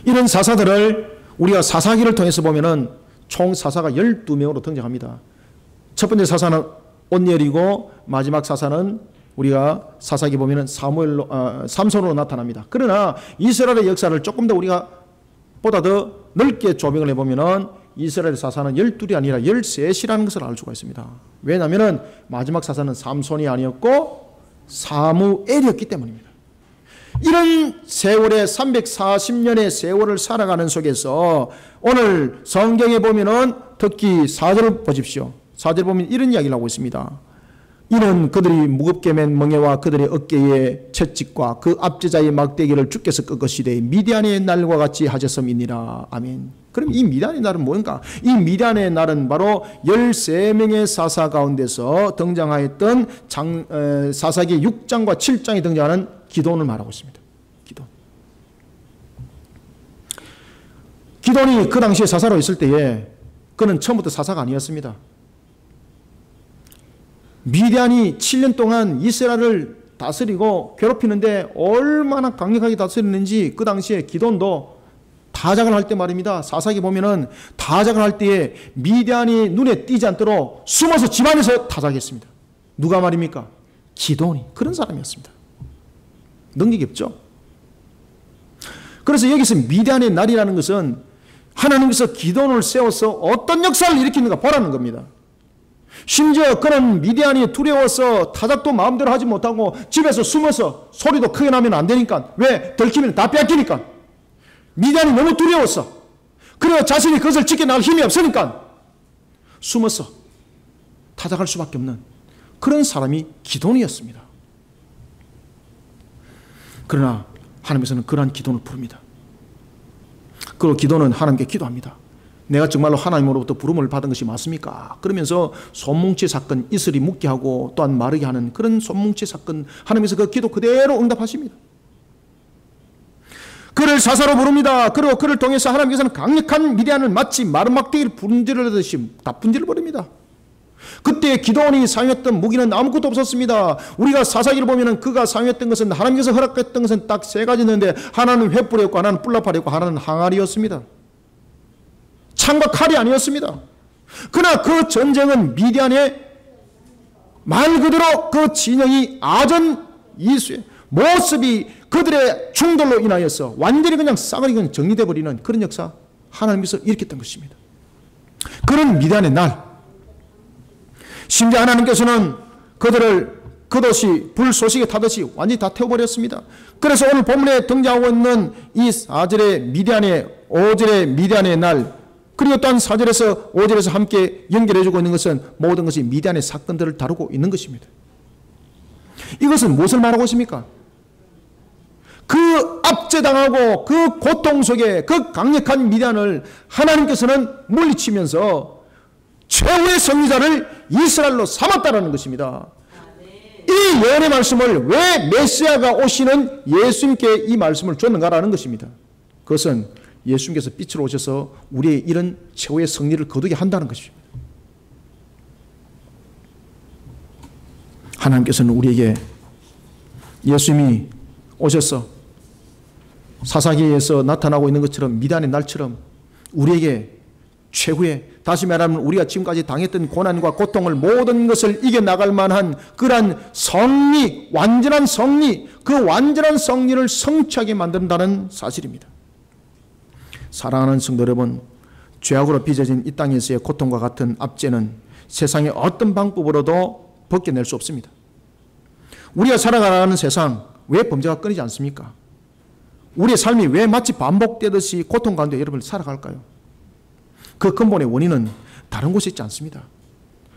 [SPEAKER 1] 이런 사사들을 우리가 사사기를 통해서 보면은 총 사사가 12명으로 등장합니다. 첫 번째 사사는 온니엘이고 마지막 사사는 우리가 사사기 보면은 삼손으로 나타납니다. 그러나 이스라엘의 역사를 조금 더 우리가 보다 더 넓게 조명을 해보면은 이스라엘 사사는 12이 아니라 13이라는 것을 알 수가 있습니다. 왜냐하면은 마지막 사사는 삼손이 아니었고 사무엘이었기 때문입니다. 이런 세월의 340년의 세월을 살아가는 속에서 오늘 성경에 보면은 특히 4절을 보십시오. 4절 보면 이런 이야기를 하고 있습니다. 이는 그들이 무겁게 맨 멍에와 그들의 어깨의 채찍과 그 압제자의 막대기를 주께서 꺾으시되 미디안의 날과 같이 하셨음이니라. 아멘. 그럼 이 미디안의 날은 뭔가? 이 미디안의 날은 바로 13명의 사사 가운데서 등장하였던 사사기 6장과 7장에 등장하는 기돈을 말하고 있습니다. 기돈이 그 당시에 사사로 있을 때에 그는 처음부터 사사가 아니었습니다. 미디안이 7년 동안 이스라엘을 다스리고 괴롭히는데 얼마나 강력하게 다스렸는지 그 당시에 기돈도 타작을 할 때 말입니다. 사사기 보면은 타작을 할 때에 미디안이 눈에 띄지 않도록 숨어서 집 안에서 타작했습니다. 누가 말입니까? 기돈이 그런 사람이었습니다. 능력이 없죠. 그래서 여기서 미디안의 날이라는 것은 하나님께서 기돈을 세워서 어떤 역사를 일으키는가 보라는 겁니다. 심지어 그는 미디안이 두려워서 타작도 마음대로 하지 못하고 집에서 숨어서 소리도 크게 나면 안 되니까, 왜? 들키면 다 뺏기니까. 미디안이 너무 두려웠어. 그래서 자신이 그것을 지켜나갈 힘이 없으니까 숨어서 타작할 수밖에 없는 그런 사람이 기돈이었습니다. 그러나 하나님께서는 그러한 기돈을 부릅니다. 그리고 기돈은 하나님께 기도합니다. 내가 정말로 하나님으로부터 부름을 받은 것이 맞습니까? 그러면서 손뭉치 사건, 이슬이 묻게 하고 또한 마르게 하는 그런 손뭉치 사건, 하나님께서 그 기도 그대로 응답하십니다. 그를 사사로 부릅니다. 그리고 그를 통해서 하나님께서는 강력한 미디안을 마치 마른 막대기를 분질러듯이 다 분질러 버립니다. 그때 기도원이 사용했던 무기는 아무것도 없었습니다. 우리가 사사기를 보면 그가 사용했던 것은, 하나님께서 허락했던 것은 딱 세 가지 있는데, 하나는 횃불이었고 하나는 뿔나팔이었고 하나는 항아리였습니다. 창과 칼이 아니었습니다. 그러나 그 전쟁은 미디안의 말 그대로 그 진영이 아전 이수의 모습이 그들의 충돌로 인하여서 완전히 그냥 싸그리 그냥 정리되어 버리는 그런 역사 하나님께서 일으켰던 것입니다. 그런 미디안의 날, 심지어 하나님께서는 그들을 그것이 불쏘시개 타듯이 완전히 다 태워버렸습니다. 그래서 오늘 본문에 등장하고 있는 이 4절의 미디안의 5절의 미디안의 날, 그리고 또한 4절에서 5절에서 함께 연결해주고 있는 것은 모든 것이 미디안의 사건들을 다루고 있는 것입니다. 이것은 무엇을 말하고 있습니까? 그 압제당하고 그 고통 속에 그 강력한 미디안을 하나님께서는 물리치면서 최후의 승리자를 이스라엘로 삼았다는 것입니다. 이 예언의 말씀을 왜 메시아가 오시는 예수님께 이 말씀을 줬는가라는 것입니다. 그것은 예수님께서 빛으로 오셔서 우리의 이런 최후의 승리를 거두게 한다는 것입니다. 하나님께서는 우리에게 예수님이 오셔서 사사기에서 나타나고 있는 것처럼 미디안의 날처럼 우리에게 최후의, 다시 말하면 우리가 지금까지 당했던 고난과 고통을 모든 것을 이겨나갈 만한 그러한 승리, 완전한 승리, 그 완전한 승리를 성취하게 만든다는 사실입니다. 사랑하는 성도 여러분, 죄악으로 빚어진 이 땅에서의 고통과 같은 압제는 세상의 어떤 방법으로도 벗겨낼 수 없습니다. 우리가 살아가는 세상, 왜 범죄가 끊이지 않습니까? 우리의 삶이 왜 마치 반복되듯이 고통 가운데 여러분 살아갈까요? 그 근본의 원인은 다른 곳에 있지 않습니다.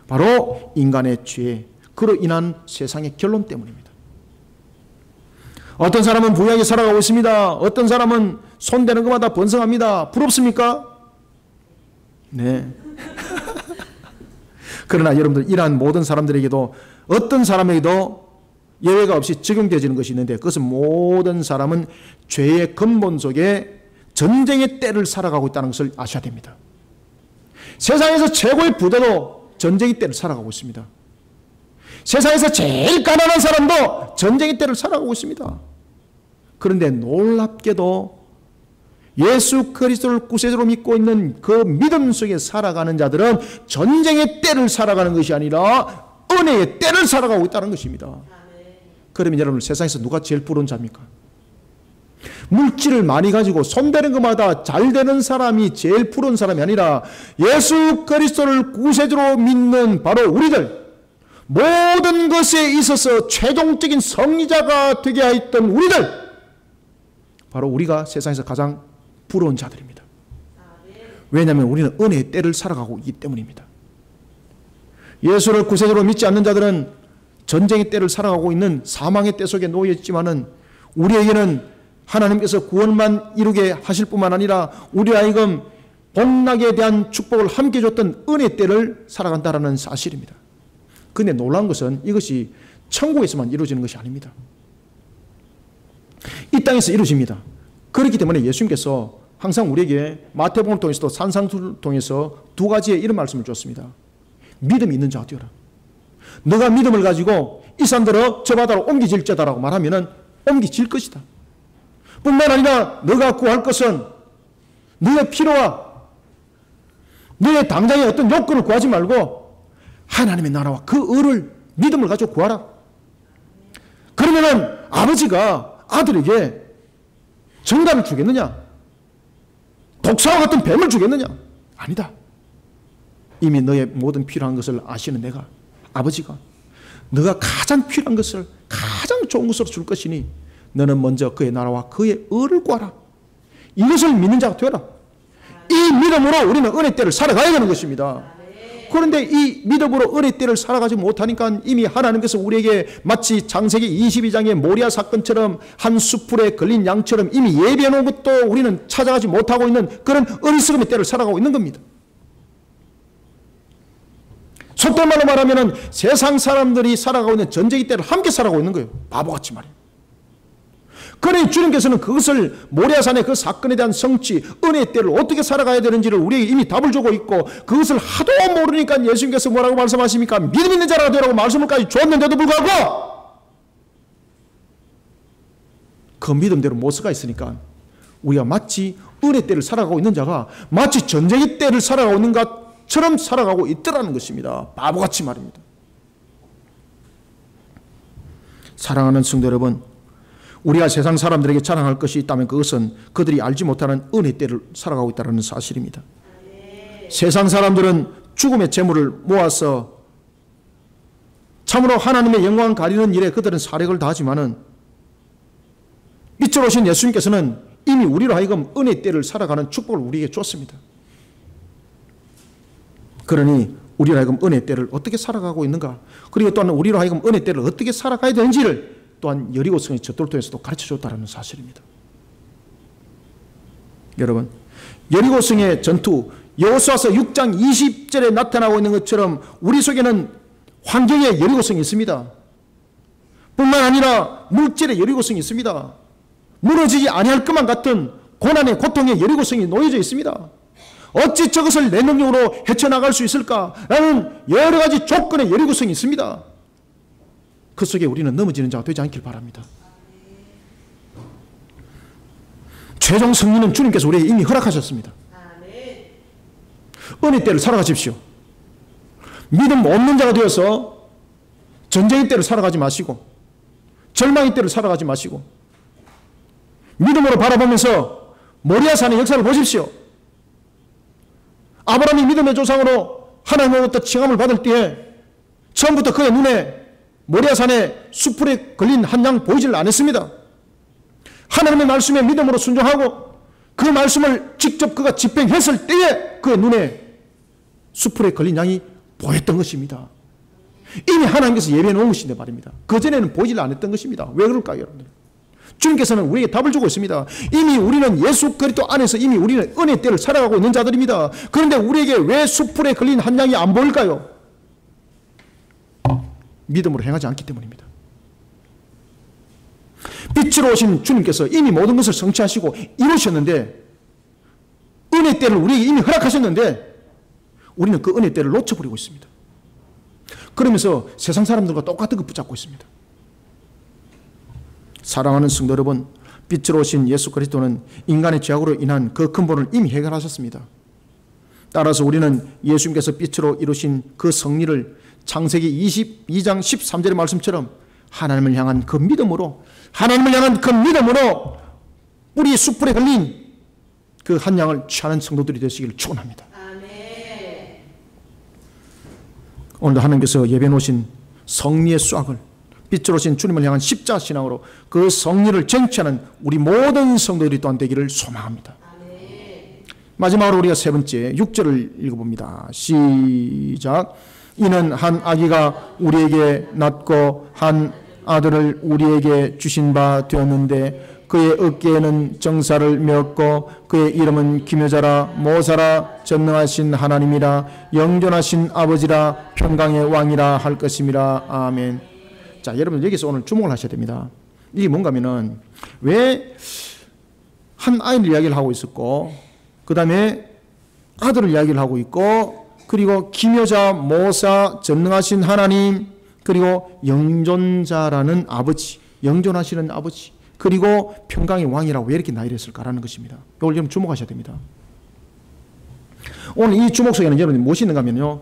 [SPEAKER 1] 바로 인간의 죄, 그로 인한 세상의 결론 때문입니다. 어떤 사람은 부유하게 살아가고 있습니다. 어떤 사람은 손대는 것마다 번성합니다. 부럽습니까? 네. 그러나 여러분들, 이러한 모든 사람들에게도 어떤 사람에게도 예외가 없이 적용되어지는 것이 있는데, 그것은 모든 사람은 죄의 근본 속에 전쟁의 때를 살아가고 있다는 것을 아셔야 됩니다. 세상에서 최고의 부자도 전쟁의 때를 살아가고 있습니다. 세상에서 제일 가난한 사람도 전쟁의 때를 살아가고 있습니다. 그런데 놀랍게도 예수 그리스도를 구세주로 믿고 있는 그 믿음 속에 살아가는 자들은 전쟁의 때를 살아가는 것이 아니라 은혜의 때를 살아가고 있다는 것입니다. 그러면 여러분, 세상에서 누가 제일 부러운 자입니까? 물질을 많이 가지고 손대는 것마다 잘 되는 사람이 제일 부러운 사람이 아니라 예수 그리스도를 구세주로 믿는 바로 우리들, 모든 것에 있어서 최종적인 승리자가 되게 하였던 우리들, 바로 우리가 세상에서 가장 부러운 자들입니다. 왜냐하면 우리는 은혜의 때를 살아가고 있기 때문입니다. 예수를 구세주로 믿지 않는 자들은 전쟁의 때를 살아가고 있는 사망의 때 속에 놓여 있지만은, 우리에게는 하나님께서 구원만 이루게 하실 뿐만 아니라 우리 하여금 복락에 대한 축복을 함께 줬던 은혜 때를 살아간다는 사실입니다. 그런데 놀라운 것은 이것이 천국에서만 이루어지는 것이 아닙니다. 이 땅에서 이루어집니다. 그렇기 때문에 예수님께서 항상 우리에게 마태복음을 통해서도 산상수를 통해서 두 가지의 이런 말씀을 줬습니다. 믿음이 있는 자가 되어라. 너가 믿음을 가지고 이 산들어 저 바다로 옮기질지어다라고 말하면 옮기질 것이다. 뿐만 아니라 너가 구할 것은 너의 필요와 너의 당장의 어떤 요건을 구하지 말고 하나님의 나라와 그 의를, 믿음을 가지고 구하라. 그러면은 아버지가 아들에게 정답을 주겠느냐? 독사와 같은 뱀을 주겠느냐? 아니다. 이미 너의 모든 필요한 것을 아시는 내가, 아버지가 너가 가장 필요한 것을 가장 좋은 것으로 줄 것이니 너는 먼저 그의 나라와 그의 의를 구하라. 이것을 믿는 자가 되어라. 이 믿음으로 우리는 은혜 때를 살아가야 되는 것입니다. 그런데 이 믿음으로 은혜 때를 살아가지 못하니까 이미 하나님께서 우리에게 마치 창세기 22장의 모리아 사건처럼 한 숯불에 걸린 양처럼 이미 예비해 놓은 것도 우리는 찾아가지 못하고 있는 그런 어리석음의 때를 살아가고 있는 겁니다. 속된 말로 말하면 세상 사람들이 살아가고 있는 전쟁의 때를 함께 살아가고 있는 거예요. 바보같이 말이에요. 그러니 주님께서는 그것을 모리아산의 그 사건에 대한 성취, 은혜의 때를 어떻게 살아가야 되는지를 우리에게 이미 답을 주고 있고, 그것을 하도 모르니까 예수님께서 뭐라고 말씀하십니까? 믿음 있는 자라고 되라고 말씀을까지 줬는데도 불구하고 그 믿음대로 못 서가 있으니까 우리가 마치 은혜 때를 살아가고 있는 자가 마치 전쟁의 때를 살아가고 있는 것 사람처럼 살아가고 있더라는 것입니다. 바보같이 말입니다. 사랑하는 성도 여러분, 우리가 세상 사람들에게 자랑할 것이 있다면 그것은 그들이 알지 못하는 은혜 때를 살아가고 있다는 사실입니다. 세상 사람들은 죽음의 재물을 모아서 참으로 하나님의 영광 가리는 일에 그들은 사력을 다하지만은 빛으로 오신 예수님께서는 이미 우리로 하여금 은혜 때를 살아가는 축복을 우리에게 줬습니다. 그러니 우리로 하여금 은혜 때를 어떻게 살아가고 있는가, 그리고 또한 우리로 하여금 은혜 때를 어떻게 살아가야 되는지를 또한 여리고성의 저돌 통해서도 가르쳐줬다는 사실입니다. 여러분, 여리고성의 전투, 여호수아서 6장 20절에 나타나고 있는 것처럼 우리 속에는 환경의 여리고성이 있습니다. 뿐만 아니라 물질의 여리고성이 있습니다. 무너지지 아니할 것만 같은 고난의 고통의 여리고성이 놓여져 있습니다. 어찌 저것을 내 능력으로 헤쳐나갈 수 있을까라는 여러 가지 조건의 여리고성이 있습니다. 그 속에 우리는 넘어지는 자가 되지 않길 바랍니다. 최종 승리는 주님께서 우리에게 이미 허락하셨습니다. 은혜 때를 살아가십시오. 믿음 없는 자가 되어서 전쟁의 때를 살아가지 마시고 절망의 때를 살아가지 마시고 믿음으로 바라보면서 모리아산의 역사를 보십시오. 아브라함이 믿음의 조상으로 하나님으로부터 칭함을 받을 때에 처음부터 그의 눈에 모리아산의 수풀에 걸린 한 양 보이질 않았습니다. 하나님의 말씀에 믿음으로 순종하고 그 말씀을 직접 그가 집행했을 때에 그의 눈에 수풀에 걸린 양이 보였던 것입니다. 이미 하나님께서 예배해 놓은 것인데 말입니다. 그전에는 보이질 않았던 것입니다. 왜 그럴까요, 여러분들? 주님께서는 우리에게 답을 주고 있습니다. 이미 우리는 예수 그리스도 안에서 이미 우리는 은혜 때를 살아가고 있는 자들입니다. 그런데 우리에게 왜 수풀에 걸린 한 양이 안 보일까요? 믿음으로 행하지 않기 때문입니다. 빛으로 오신 주님께서 이미 모든 것을 성취하시고 이루셨는데, 은혜 때를 우리에게 이미 허락하셨는데 우리는 그 은혜 때를 놓쳐버리고 있습니다. 그러면서 세상 사람들과 똑같은 것 붙잡고 있습니다. 사랑하는 성도 여러분, 빛으로 오신 예수 그리스도는 인간의 죄악으로 인한 그 근본을 이미 해결하셨습니다. 따라서 우리는 예수님께서 빛으로 이루신 그 성리를 창세기 22장 13절의 말씀처럼 하나님을 향한 그 믿음으로, 하나님을 향한 그 믿음으로 우리 숯불에 걸린 그 한 양을 취하는 성도들이 되시기를 축원합니다. 아멘. 오늘도 하나님께서 예배해 놓으신 성리의 수확을 빛으로 오신 주님을 향한 십자가 신앙으로 그 성리를 쟁취하는 우리 모든 성도들이 또한 되기를 소망합니다. 아멘. 마지막으로 우리가 세 번째 6절을 읽어봅니다. 시작. 이는 한 아기가 우리에게 낳고 한 아들을 우리에게 주신 바 되었는데 그의 어깨에는 정사를 메었고 그의 이름은 기묘자라 모사라 전능하신 하나님이라 영존하신 아버지라 평강의 왕이라 할 것임이라. 아멘. 자, 여러분 여기서 오늘 주목을 하셔야 됩니다. 이게 뭔가 하면은 왜 한 아이를 이야기를 하고 있었고 그 다음에 아들을 이야기를 하고 있고 그리고 기묘자, 모사, 전능하신 하나님, 그리고 영존자라는 아버지, 영존하시는 아버지, 그리고 평강의 왕이라고 왜 이렇게 나열을 했을까라는 것입니다. 이걸 여러분 주목하셔야 됩니다. 오늘 이 주목 속에는 여러분이 무엇이 있는가 하면요,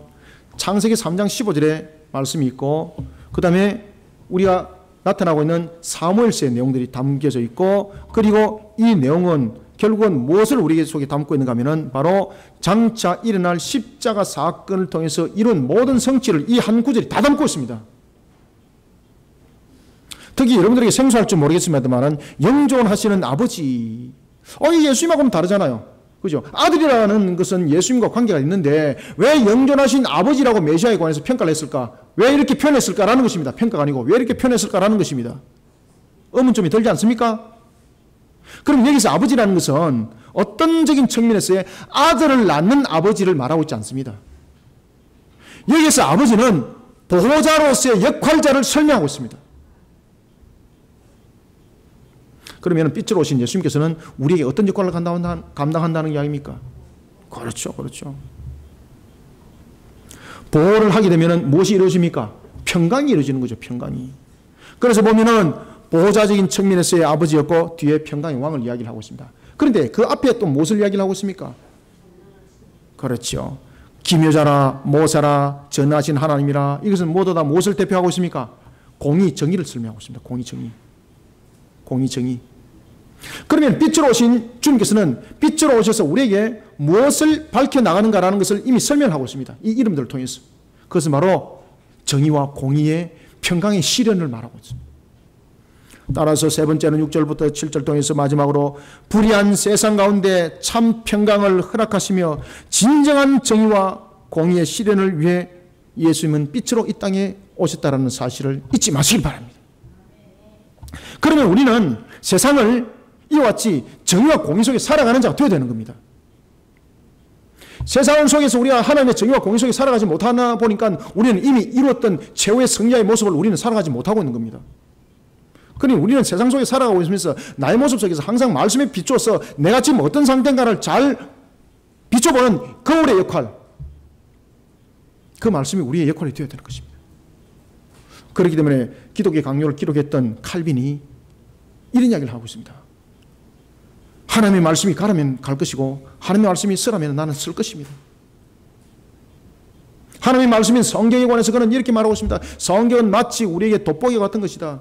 [SPEAKER 1] 창세기 3장 15절에 말씀이 있고 그 다음에 우리가 나타나고 있는 사무엘서의 내용들이 담겨져 있고, 그리고 이 내용은 결국은 무엇을 우리 속에 담고 있는가 하면은 바로 장차 일어날 십자가 사건을 통해서 이룬 모든 성취를 이 한 구절이 다 담고 있습니다. 특히 여러분들에게 생소할 줄 모르겠습니다만 영존하시는 아버지, 이 예수님하고는 다르잖아요. 그죠? 아들이라는 것은 예수님과 관계가 있는데 왜 영존하신 아버지라고 메시아에 관해서 평가를 했을까? 왜 이렇게 표현했을까라는 것입니다. 평가가 아니고 왜 이렇게 표현했을까라는 것입니다. 의문점이 들지 않습니까? 그럼 여기서 아버지라는 것은 어떤적인 측면에서의 아들을 낳는 아버지를 말하고 있지 않습니다. 여기서 아버지는 보호자로서의 역할자를 설명하고 있습니다. 그러면 빛으로 오신 예수님께서는 우리에게 어떤 역할을 감당한다는 이야기입니까? 그렇죠, 그렇죠. 보호를 하게 되면 무엇이 이루어집니까? 평강이 이루어지는 거죠, 평강이. 그래서 보면은 보호자적인 측면에서의 아버지였고 뒤에 평강의 왕을 이야기를 하고 있습니다. 그런데 그 앞에 또 무엇을 이야기를 하고 있습니까? 그렇죠. 기묘자라 모사라 전하신 하나님이라, 이것은 모두 다 무엇을 대표하고 있습니까? 공의, 정의를 설명하고 있습니다. 공의, 정의. 공의, 정의. 그러면 빛으로 오신 주님께서는 빛으로 오셔서 우리에게 무엇을 밝혀나가는가라는 것을 이미 설명하고 있습니다. 이 이름들을 통해서. 그것은 바로 정의와 공의의 평강의 실현을 말하고 있습니다. 따라서 세 번째는 6절부터 7절 통해서 마지막으로 불의한 세상 가운데 참 평강을 허락하시며 진정한 정의와 공의의 실현을 위해 예수님은 빛으로 이 땅에 오셨다는 사실을 잊지 마시기 바랍니다. 그러면 우리는 세상을 이와 같이 정의와 공의 속에 살아가는 자가 되어야 되는 겁니다. 세상 속에서 우리가 하나님의 정의와 공의 속에 살아가지 못하나 보니까 우리는 이미 이루었던 최후의 승리자의 모습을 우리는 살아가지 못하고 있는 겁니다. 그러니 우리는 세상 속에 살아가고 있으면서 나의 모습 속에서 항상 말씀에 비추어서 내가 지금 어떤 상태인가를 잘 비춰보는 거울의 역할, 그 말씀이 우리의 역할이 되어야 되는 것입니다. 그렇기 때문에 기독의 강요를 기록했던 칼빈이 이런 이야기를 하고 있습니다. 하나님의 말씀이 가라면 갈 것이고 하나님의 말씀이 쓰라면 나는 쓸 것입니다. 하나님의 말씀인 성경에 관해서 그는 이렇게 말하고 있습니다. 성경은 마치 우리에게 돋보기 같은 것이다.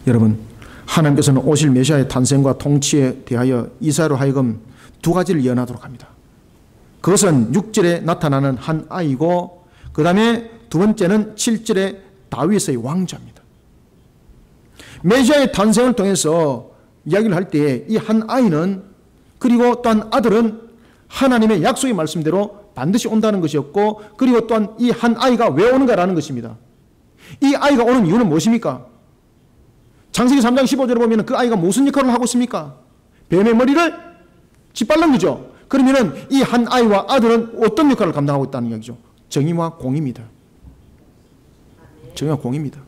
[SPEAKER 1] 여러분, 하나님께서는 오실 메시아의 탄생과 통치에 대하여 이사야로 하여금 두 가지를 예언하도록 합니다. 그것은 6절에 나타나는 한 아이고, 그 다음에 두 번째는 7절에 다윗의 왕자입니다. 메시아의 탄생을 통해서 이야기를 할 때 이 한 아이는, 그리고 또한 아들은 하나님의 약속의 말씀대로 반드시 온다는 것이었고, 그리고 또한 이 한 아이가 왜 오는가라는 것입니다. 이 아이가 오는 이유는 무엇입니까? 창세기 3장 15절에 보면 그 아이가 무슨 역할을 하고 있습니까? 뱀의 머리를 짓밟는 거죠. 그러면 이 한 아이와 아들은 어떤 역할을 감당하고 있다는 이야기죠? 정의와 공의입니다. 정의와 공의입니다.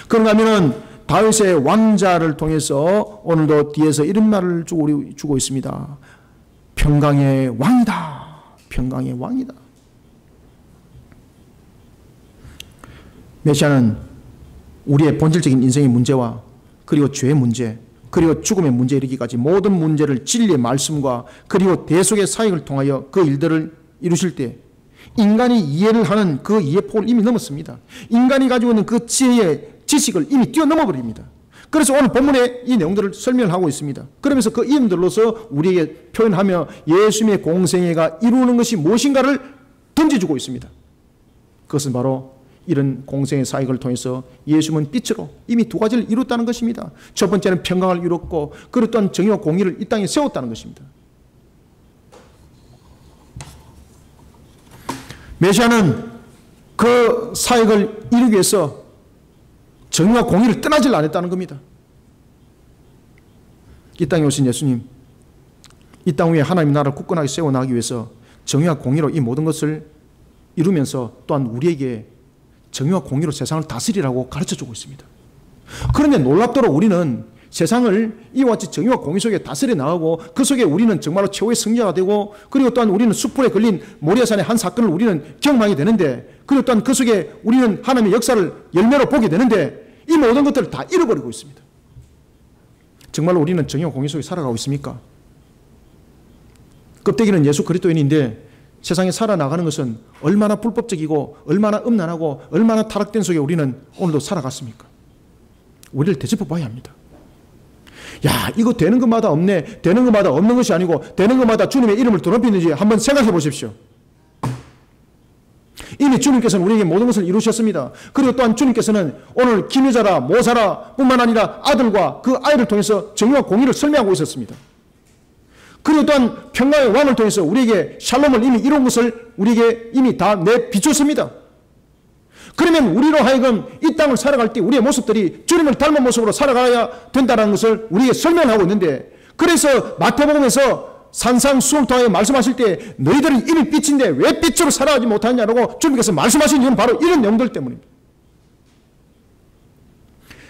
[SPEAKER 1] 그런가 하면은 다윗의 왕자를 통해서 오늘도 뒤에서 이런 말을 주고 있습니다. 평강의 왕이다. 평강의 왕이다. 메시아는 우리의 본질적인 인생의 문제와 그리고 죄의 문제, 그리고 죽음의 문제에 이르기까지 모든 문제를 진리의 말씀과 그리고 대속의 사역을 통하여 그 일들을 이루실 때 인간이 이해를 하는 그 이해폭을 이미 넘었습니다. 인간이 가지고 있는 그 지혜의 지식을 이미 뛰어넘어 버립니다. 그래서 오늘 본문에 이 내용들을 설명하고 있습니다. 그러면서 그 이름들로서 우리에게 표현하며 예수님의 공생애가 이루는 것이 무엇인가를 던져주고 있습니다. 그것은 바로 이런 공생의 사역을 통해서 예수님은 빛으로 이미 두 가지를 이뤘다는 것입니다. 첫 번째는 평강을 이뤘고, 그리고 또한 정의와 공의를 이 땅에 세웠다는 것입니다. 메시아는 그 사역을 이루기 위해서 정의와 공의를 떠나질 않았다는 겁니다. 이 땅에 오신 예수님, 이 땅 위에 하나님의 나라를 굳건하게 세워나가기 위해서 정의와 공의로 이 모든 것을 이루면서 또한 우리에게 정의와 공의로 세상을 다스리라고 가르쳐주고 있습니다. 그런데 놀랍도록 우리는 세상을 이와 같이 정의와 공의 속에 다스려 나가고 그 속에 우리는 정말로 최후의 승자가 되고, 그리고 또한 우리는 숯불에 걸린 모리아산의 한 사건을 우리는 경험하게 되는데, 그리고 또한 그 속에 우리는 하나님의 역사를 열매로 보게 되는데, 이 모든 것들을 다 잃어버리고 있습니다. 정말로 우리는 정의와 공의 속에 살아가고 있습니까? 껍데기는 예수 그리스도인인데 세상에 살아나가는 것은 얼마나 불법적이고 얼마나 음란하고 얼마나 타락된 속에 우리는 오늘도 살아갔습니까? 우리를 되짚어 봐야 합니다. 야, 이거 되는 것마다 없네, 되는 것마다 없는 것이 아니고 되는 것마다 주님의 이름을 드높이는지 한번 생각해 보십시오. 이미 주님께서는 우리에게 모든 것을 이루셨습니다. 그리고 또한 주님께서는 오늘 기묘자라 모사라 뿐만 아니라 아들과 그 아이를 통해서 정의와 공의를 설명하고 있었습니다. 그리고 또한 평강의 왕을 통해서 우리에게 샬롬을 이미 이룬 것을 우리에게 이미 다 내비쳤습니다. 그러면 우리로 하여금 이 땅을 살아갈 때 우리의 모습들이 주님을 닮은 모습으로 살아가야 된다는 것을 우리에게 설명하고 있는데, 그래서 마태복음에서 산상수훈통하여 말씀하실 때 너희들은 이미 빛인데 왜 빛으로 살아가지 못하느냐고 주님께서 말씀하신 이유는 바로 이런 내용들 때문입니다.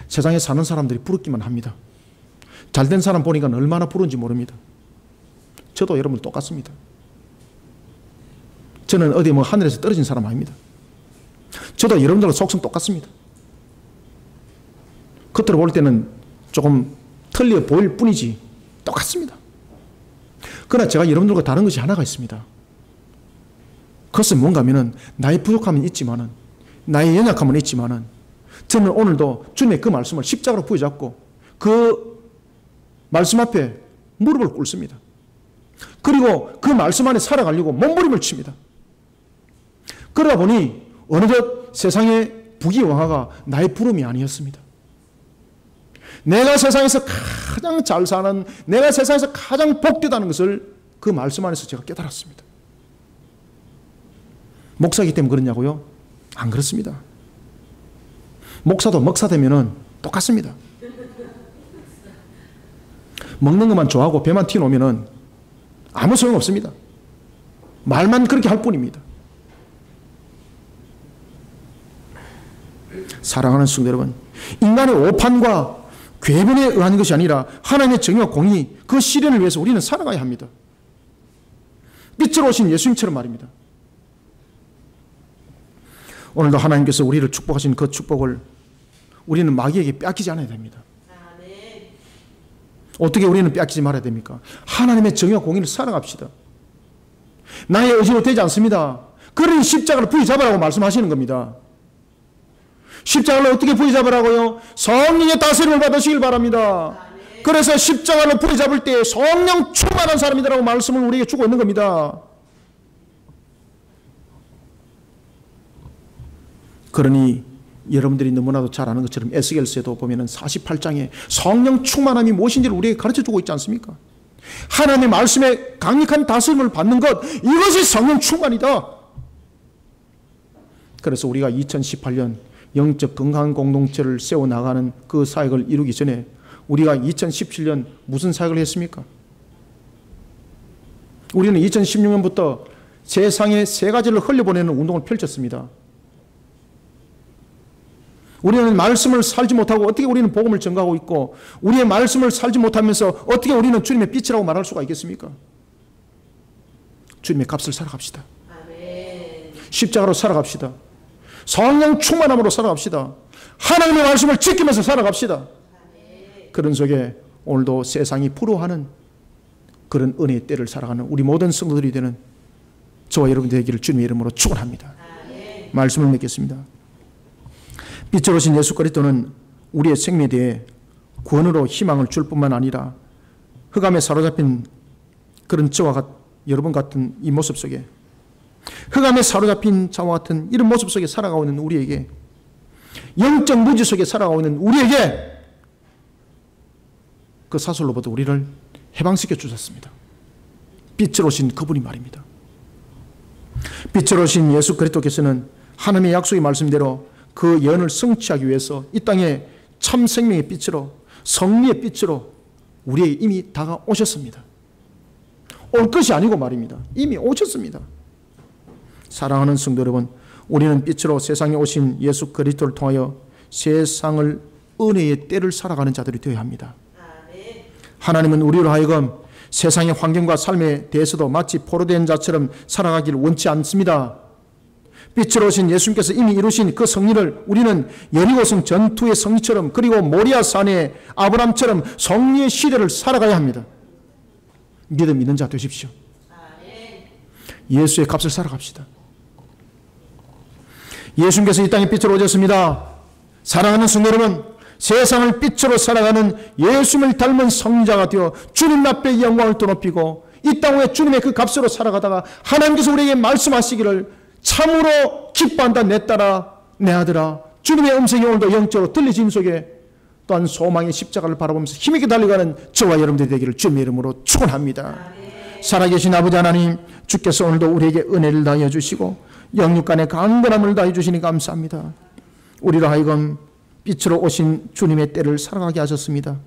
[SPEAKER 1] 세상에 사는 사람들이 부럽기만 합니다. 잘된 사람 보니까 얼마나 부러운지 모릅니다. 저도 여러분 똑같습니다. 저는 어디 뭐 하늘에서 떨어진 사람 아닙니다. 저도 여러분들과 속성 똑같습니다. 겉으로 볼 때는 조금 틀려 보일 뿐이지 똑같습니다. 그러나 제가 여러분들과 다른 것이 하나가 있습니다. 그것은 뭔가 하면은 나의 부족함은 있지만은 나의 연약함은 있지만은 저는 오늘도 주님의 그 말씀을 십자가로 부여잡고 그 말씀 앞에 무릎을 꿇습니다. 그리고 그 말씀 안에 살아가려고 몸부림을 칩니다. 그러다 보니 어느덧 세상의 부귀영화가 나의 부름이 아니었습니다. 내가 세상에서 가장 잘 사는, 내가 세상에서 가장 복되다는 것을 그 말씀 안에서 제가 깨달았습니다. 목사이기 때문에 그러냐고요? 안 그렇습니다. 목사도 먹사 되면은 똑같습니다. 먹는 것만 좋아하고 배만 튀어놓으면은 아무 소용없습니다. 말만 그렇게 할 뿐입니다. 사랑하는 성도 여러분, 인간의 오판과 궤변에 의한 것이 아니라 하나님의 정의와 공의, 그 실현을 위해서 우리는 살아가야 합니다. 빛으로 오신 예수님처럼 말입니다. 오늘도 하나님께서 우리를 축복하신 그 축복을 우리는 마귀에게 빼앗기지 않아야 됩니다. 어떻게 우리는 빼앗기지 말아야 됩니까? 하나님의 정의와 공의를 살아갑시다. 나의 의지로 되지 않습니다. 그러니 십자가를 부여잡으라고 말씀하시는 겁니다. 십자가를 어떻게 부여잡으라고요? 성령의 다스림을 받으시길 바랍니다. 그래서 십자가를 부여잡을 때 성령 충만한 사람이라고 말씀을 우리에게 주고 있는 겁니다. 그러니 여러분들이 너무나도 잘 아는 것처럼 에스겔서에도 보면은 48장에 성령 충만함이 무엇인지를 우리에게 가르쳐 주고 있지 않습니까? 하나님의 말씀에 강력한 다스림을 받는 것, 이것이 성령 충만이다. 그래서 우리가 2018년 영적 건강 공동체를 세워나가는 그 사역을 이루기 전에 우리가 2017년 무슨 사역을 했습니까? 우리는 2016년부터 세상에 세 가지를 흘려보내는 운동을 펼쳤습니다. 우리는 말씀을 살지 못하고 어떻게 우리는 복음을 전가하고 있고, 우리의 말씀을 살지 못하면서 어떻게 우리는 주님의 빛이라고 말할 수가 있겠습니까? 주님의 값을 살아갑시다. 아멘. 십자가로 살아갑시다. 성령 충만함으로 살아갑시다. 하나님의 말씀을 지키면서 살아갑시다. 아멘. 그런 속에 오늘도 세상이 부러워하는 그런 은혜의 때를 살아가는 우리 모든 성도들이 되는 저와 여러분 되기를 주님의 이름으로 축원합니다. 아멘. 말씀을 맺겠습니다. 빛으로 오신 예수 그리스도는 우리의 생명에 대해 구원으로 희망을 줄 뿐만 아니라 흑암에 사로잡힌 그런 저와 여러분 같은 이 모습 속에, 흑암에 사로잡힌 자와 같은 이런 모습 속에 살아가고 있는 우리에게, 영적 무지 속에 살아가고 있는 우리에게 그 사슬로부터 우리를 해방시켜 주셨습니다. 빛으로 오신 그분이 말입니다. 빛으로 오신 예수 그리스도께서는 하나님의 약속의 말씀대로 그 예언을 성취하기 위해서 이 땅에 참 생명의 빛으로, 성리의 빛으로 우리에게 이미 다가오셨습니다. 올 것이 아니고 말입니다. 이미 오셨습니다. 사랑하는 성도 여러분, 우리는 빛으로 세상에 오신 예수 그리스도를 통하여 세상을 은혜의 때를 살아가는 자들이 되어야 합니다. 하나님은 우리로 하여금 세상의 환경과 삶에 대해서도 마치 포로된 자처럼 살아가기를 원치 않습니다. 빛으로 오신 예수님께서 이미 이루신 그 성리를 우리는 여리고성 전투의 성리처럼, 그리고 모리아 산의 아브람처럼 성리의 시대를 살아가야 합니다. 믿음 있는 자 되십시오. 예수의 값을 살아갑시다. 예수님께서 이 땅에 빛으로 오셨습니다. 사랑하는 성도 여러분, 세상을 빛으로 살아가는 예수님을 닮은 성자가 되어 주님 앞에 영광을 높이고 이 땅 위에 주님의 그 값으로 살아가다가 하나님께서 우리에게 말씀하시기를 참으로 기뻐한다 내 딸아 내 아들아, 주님의 음성이 오늘도 영적으로 들리신 속에 또한 소망의 십자가를 바라보면서 힘있게 달려가는 저와 여러분들이 되기를 주님의 이름으로 축원합니다. 살아계신 아버지 하나님, 주께서 오늘도 우리에게 은혜를 다하여 주시고 영육간의 강건함을 다해 주시니 감사합니다. 우리로 하여금 빛으로 오신 주님의 때를 살아가게 하셨습니다.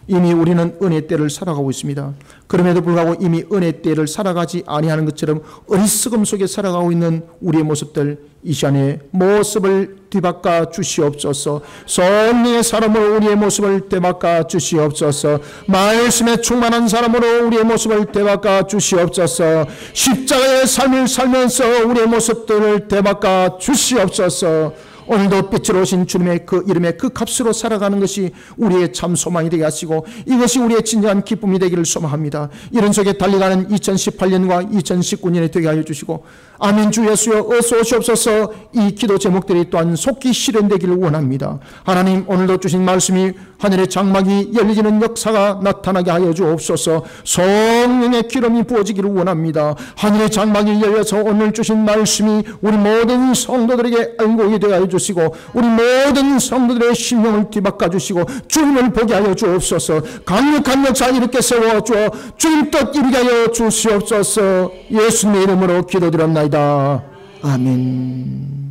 [SPEAKER 1] 이미 우리는 은혜의 때를 살아가고 있습니다. 그럼에도 불구하고 이미 은혜의 때를 살아가지 아니하는 것처럼 어리석음 속에 살아가고 있는 우리의 모습들, 이 시간에 모습을 뒤바꿔 주시옵소서. 성령의 사람으로 우리의 모습을 되바꿔 주시옵소서. 말씀에 충만한 사람으로 우리의 모습을 되바꿔 주시옵소서. 십자가의 삶을 살면서 우리의 모습들을 되바꿔 주시옵소서. 오늘도 빛으로 오신 주님의 그 이름의 그 값으로 살아가는 것이 우리의 참 소망이 되게 하시고 이것이 우리의 진정한 기쁨이 되기를 소망합니다. 이런 속에 달려가는 2018년과 2019년이 되게 하여 주시고 아멘. 주 예수여 어서 오시옵소서. 이 기도 제목들이 또한 속히 실현되기를 원합니다. 하나님, 오늘도 주신 말씀이 하늘의 장막이 열리는 역사가 나타나게 하여 주옵소서. 성령의 기름이 부어지기를 원합니다. 하늘의 장막이 열려서 오늘 주신 말씀이 우리 모든 성도들에게 알고 되게 하여 주시고 우리 모든 성도들의 심령을 뒤바꿔 주시고 주님을 보게 하여 주옵소서. 강력한 역사 이렇게 세워주어 주님 뜻 이루게 하여 주시옵소서. 예수님의 이름으로 기도드렸나이다. 아멘.